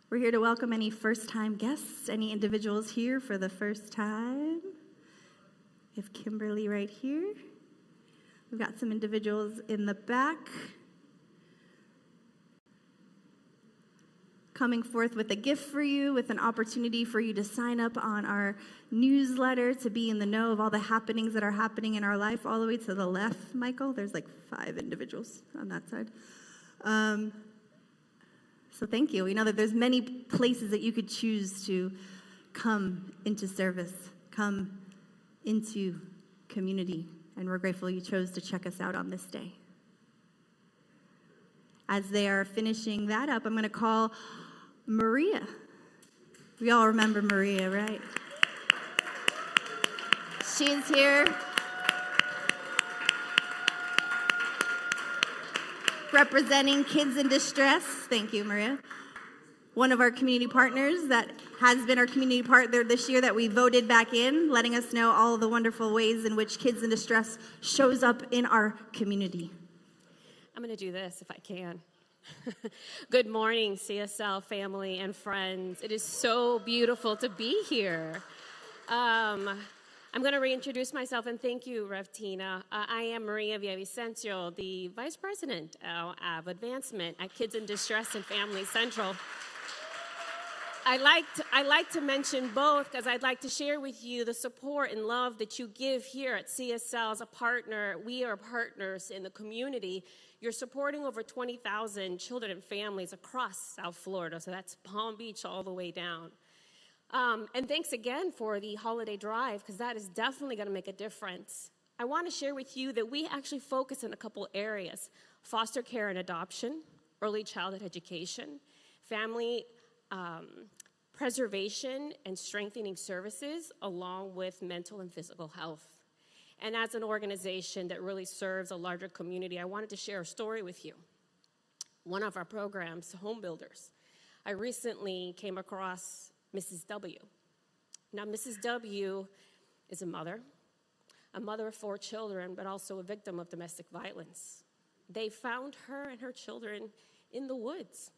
We're here to welcome any first-time guests, any individuals here for the first time. We have Kimberly right here. We've got some individuals in the back coming forth with a gift for you, with an opportunity for you to sign up on our newsletter to be in the know of all the happenings that are happening in our life. All the way to the left, Michael, there's like 5 individuals on that side. So thank you. We know that there's many places that you could choose to come into service, come into community, and we're grateful you chose to check us out on this day. As they are finishing that up, I'm going to call Maria. We all remember Maria, right? She's here representing Kids in Distress. Thank you, Maria. One of our community partners that has been our community partner this year that we voted back in, letting us know all the wonderful ways in which Kids in Distress shows up in our community. I'm going to do this if I can. Good morning, CSL family and friends. It is so beautiful to be here. I'm going to reintroduce myself, and thank you, Rev Tina. I am Maria Villavicencio, the Vice President of Advancement at Kids in Distress and Family Central. I like to mention both because I'd like to share with you the support and love that you give here at CSL as a partner. We are partners in the community. You're supporting over 20,000 children and families across South Florida, so that's Palm Beach all the way down. And thanks again for the holiday drive, because that is definitely going to make a difference. I want to share with you that we actually focus in a couple areas: foster care and adoption, early childhood education, family preservation and strengthening services, along with mental and physical health. And as an organization that really serves a larger community, I wanted to share a story with you. One of our programs, Home Builders, I recently came across Mrs. W. Now, Mrs. W is a mother of 4 children, but also a victim of domestic violence. They found her and her children in the woods.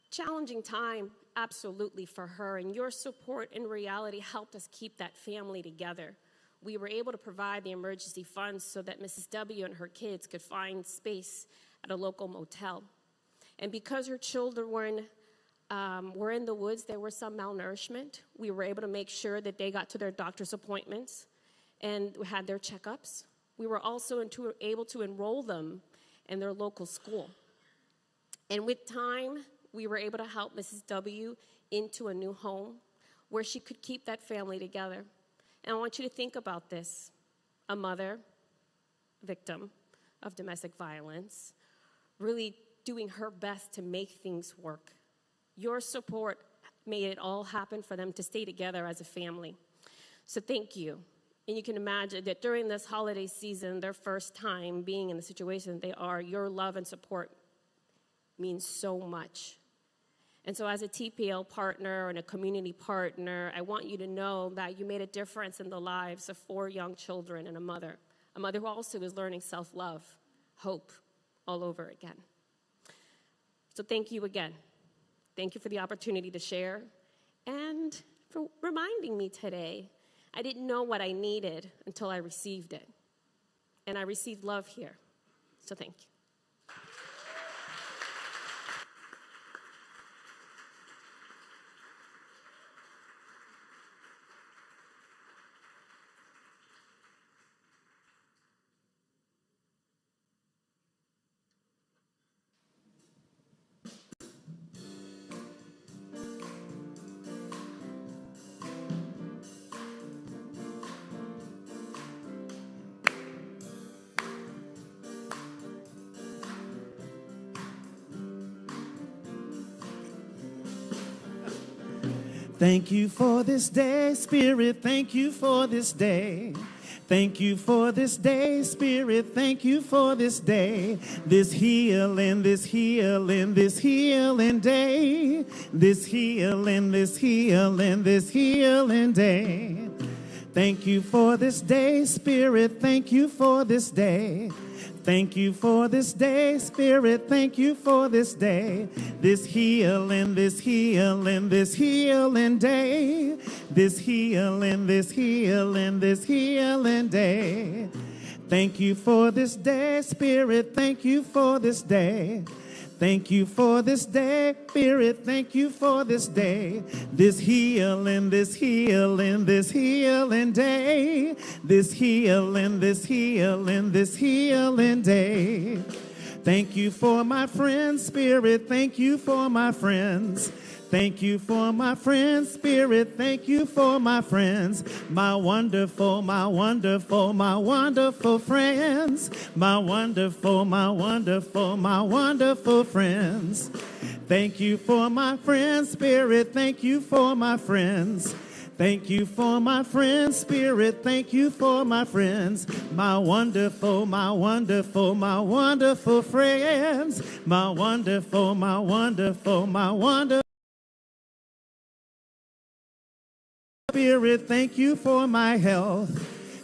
Challenging time, absolutely, for her, and your support in reality helped us keep that family together. We were able to provide the emergency funds so that Mrs. W and her kids could find space at a local motel. And because her children were in the woods, there was some malnourishment. We were able to make sure that they got to their doctor's appointments and had their checkups. We were also able to enroll them in their local school. And with time, we were able to help Mrs. W into a new home where she could keep that family together. And I want you to think about this: a mother, victim of domestic violence, really doing her best to make things work. Your support made it all happen for them to stay together as a family. So thank you. And you can imagine that during this holiday season, their first time being in the situation they are, your love and support means so much. And so as a TPL partner and a community partner, I want you to know that you made a difference in the lives of 4 young children and a mother who also is learning self-love, hope, all over again. So thank you again. Thank you for the opportunity to share and for reminding me today. I didn't know what I needed until I received it. And I received love here. So thank you. Thank you for this day, Spirit, thank you for this day. Thank you for this day, Spirit, thank you for this day. This healing, this healing, this healing day. This healing, this healing, this healing day. Thank you for this day, Spirit, thank you for this day. Thank you for this day, Spirit, thank you for this day. This healing, this healing, this healing day. This healing, this healing, this healing day. Thank you for this day, Spirit, thank you for this day. Thank you for this day, Spirit, thank you for this day. This healing, this healing, this healing day. This healing, this healing, this healing day. Thank you for my friends, Spirit, thank you for my friends. Thank you for my friends, Spirit, thank you for my friends. My wonderful, my wonderful, my wonderful friends. My wonderful, my wonderful, my wonderful friends. Thank you for my friends, Spirit, thank you for my friends. Thank you for my friends, Spirit, thank you for my friends. My wonderful, my wonderful, my wonderful friends. My wonderful, my wonderful, my wonderful Spirit, thank you for my health.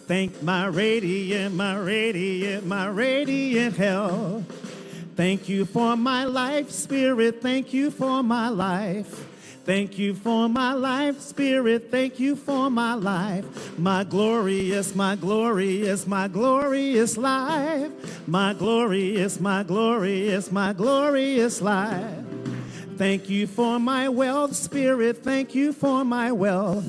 Thank my radiant, my radiant, my radiant health. Thank you for my life, Spirit, thank you for my life. Thank you for my life, Spirit, thank you for my life. My glorious, my glorious, my glorious life. My glorious, my glorious, my glorious life. Thank you for my wealth, Spirit. Thank you for my wealth.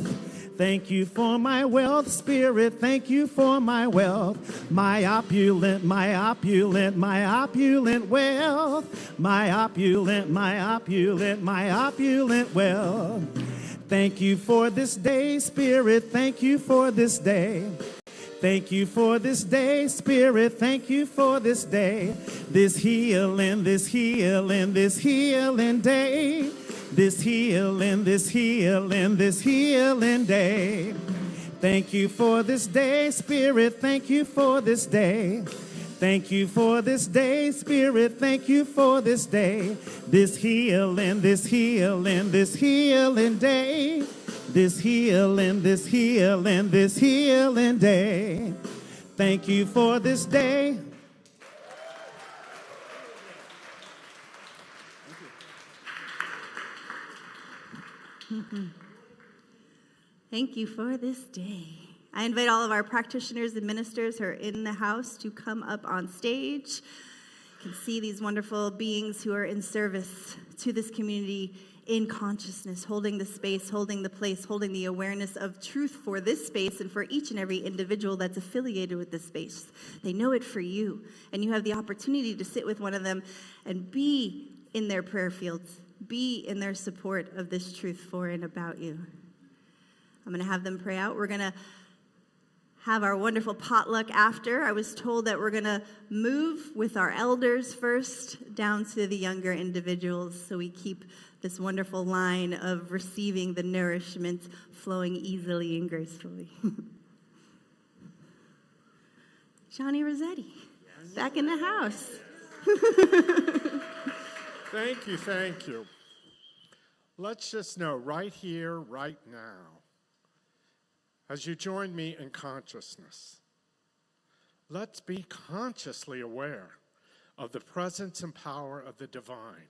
Thank you for my wealth, Spirit. Thank you for my wealth. My opulent, my opulent, my opulent wealth. My opulent, my opulent, my opulent wealth. Thank you for this day, Spirit. Thank you for this day. Thank you for this day, Spirit. Thank you for this day. This healing, this healing, this healing day. This healing, this healing, this healing day. Thank you for this day, Spirit. Thank you for this day. Thank you for this day, Spirit. Thank you for this day. This healing, this healing, this healing day. This healing, this healing, this healing day. Thank you for this day. Thank you for this day. I invite all of our practitioners and ministers who are in the house to come up on stage. You can see these wonderful beings who are in service to this community in consciousness, holding the space, holding the place, holding the awareness of truth for this space and for each and every individual that's affiliated with this space. They know it for you, and you have the opportunity to sit with one of them and be in their prayer fields, be in their support of this truth for and about you. I'm going to have them pray out. We're going to have our wonderful potluck after. I was told that we're going to move with our elders first down to the younger individuals so we keep this wonderful line of receiving the nourishment flowing easily and gracefully. Johnny Rossetti, back in the house. Thank you, thank you. Let's just know right here, right now, as you join me in consciousness, let's be consciously aware of the presence and power of the divine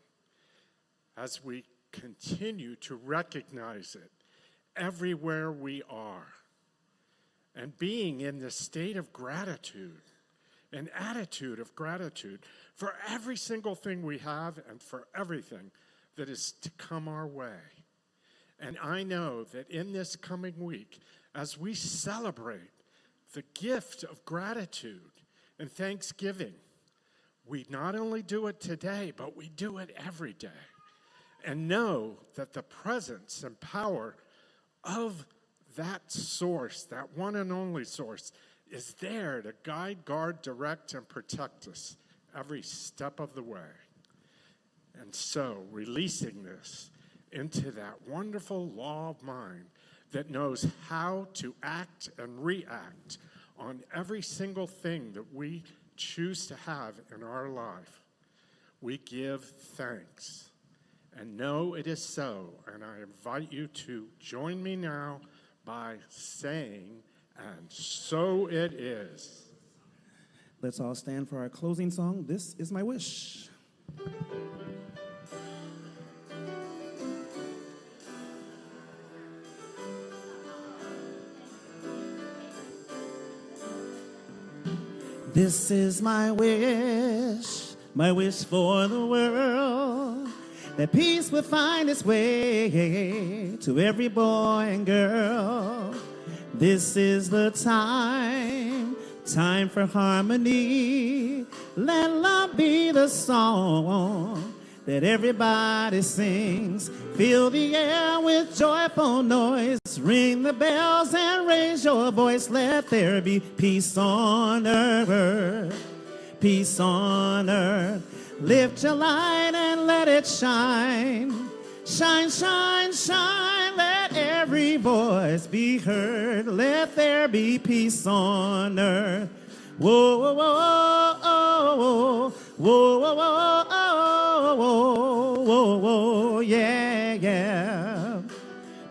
as we continue to recognize it everywhere we are. And being in this state of gratitude, an attitude of gratitude for every single thing we have and for everything that is to come our way. And I know that in this coming week, as we celebrate the gift of gratitude and thanksgiving, we not only do it today, but we do it every day. And know that the presence and power of that source, that one and only source, is there to guide, guard, direct, and protect us every step of the way. And so, releasing this into that wonderful law of mind that knows how to act and react on every single thing that we choose to have in our life, we give thanks and know it is so. And I invite you to join me now by saying, "And so it is." Let's all stand for our closing song, This Is My Wish. This is my wish for the world, that peace will find its way to every boy and girl. This is the time for harmony. Let love be the song that everybody sings. Fill the air with joyful noise. Ring the bells and raise your voice. Let there be peace on earth. Peace on earth. Lift your light and let it shine. Shine, shine, shine. Let every voice be heard. Let there be peace on earth. Whoa, whoa, whoa, whoa, whoa, whoa, whoa, whoa, whoa, whoa, yeah, yeah.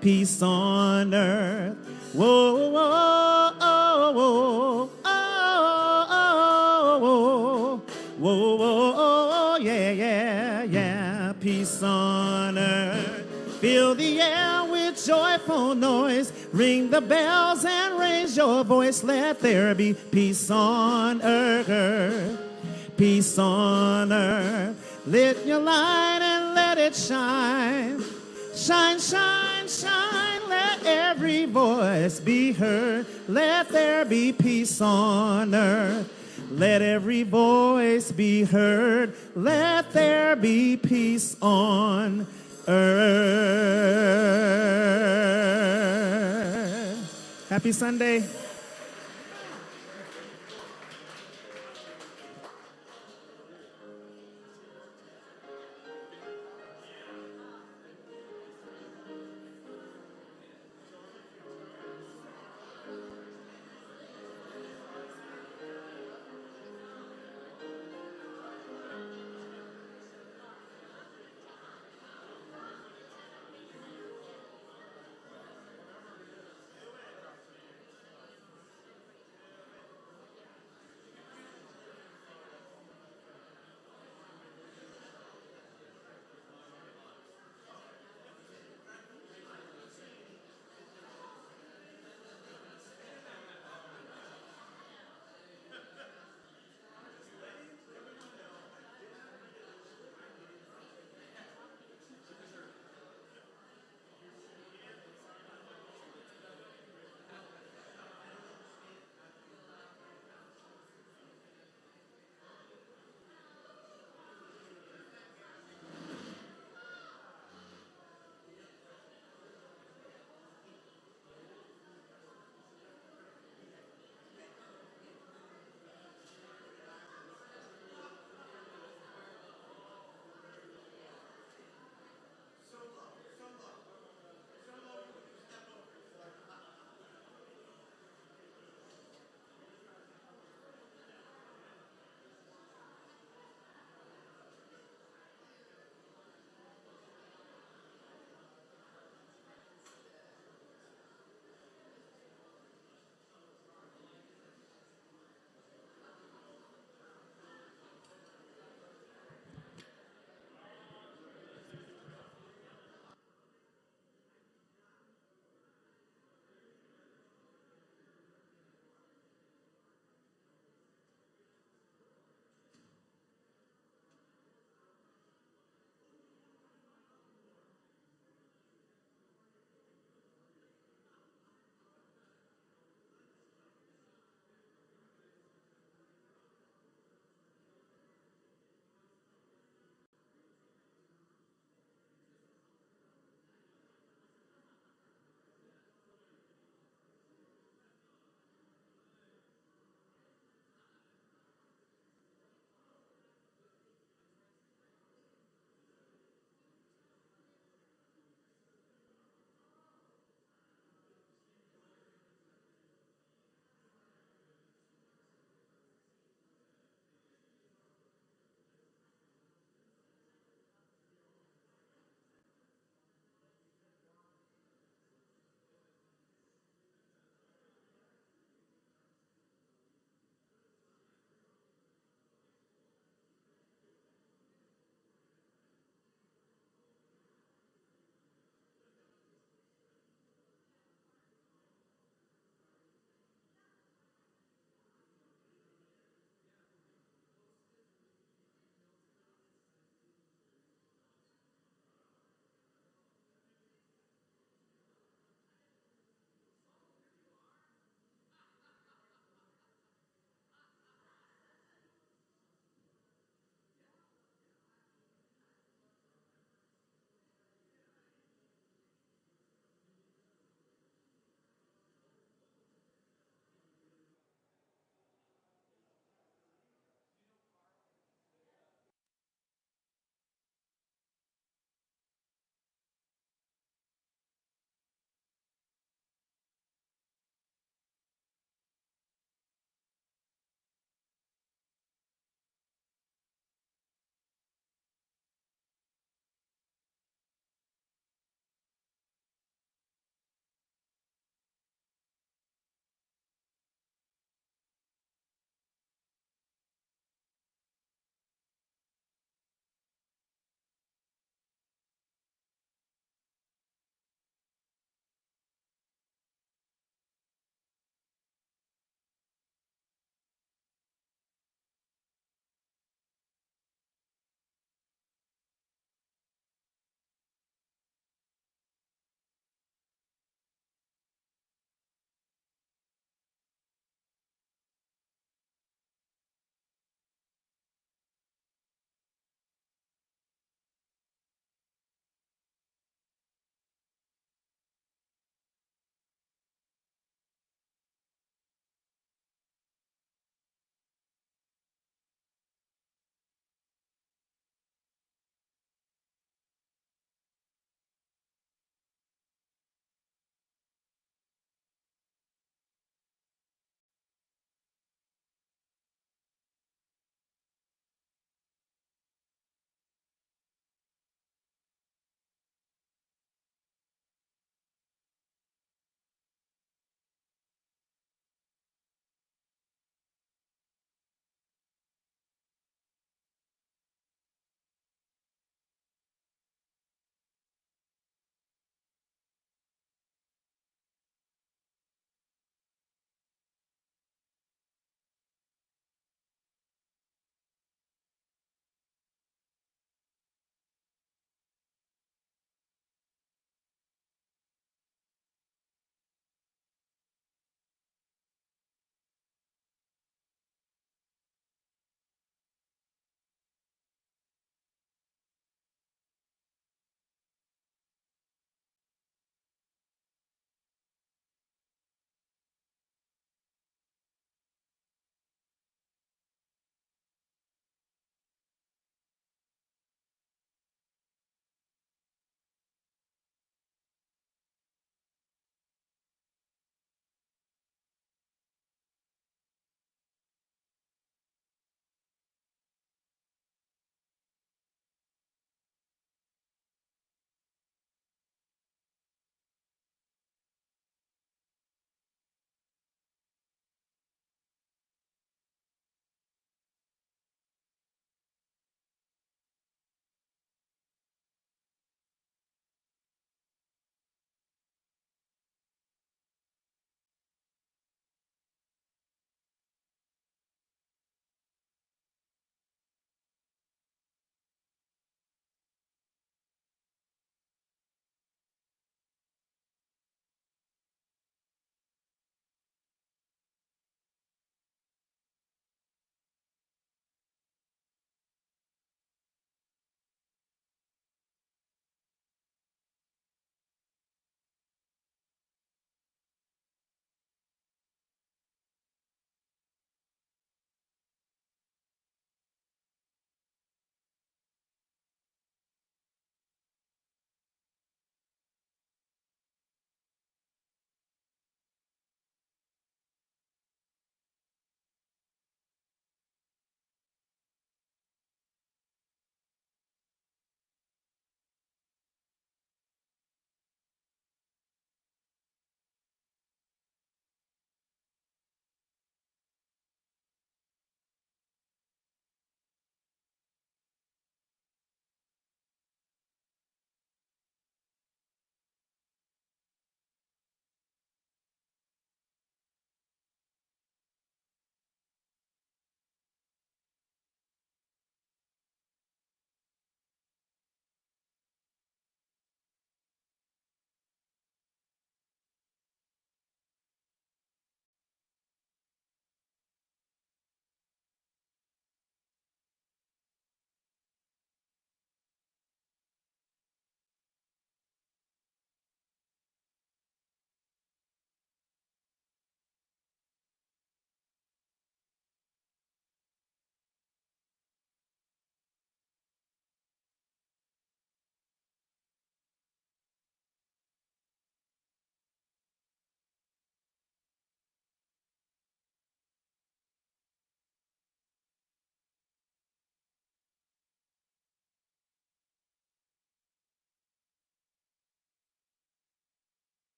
Peace on earth. Whoa, whoa, whoa, whoa, whoa, whoa, yeah, yeah, yeah. Peace on earth. Fill the air with joyful noise. Ring the bells and raise your voice. Let there be peace on earth. Peace on earth. Lit your light and let it shine. Shine, shine, shine, let every voice be heard. Let there be peace on earth. Let every voice be heard. Let there be peace on earth. Happy Sunday.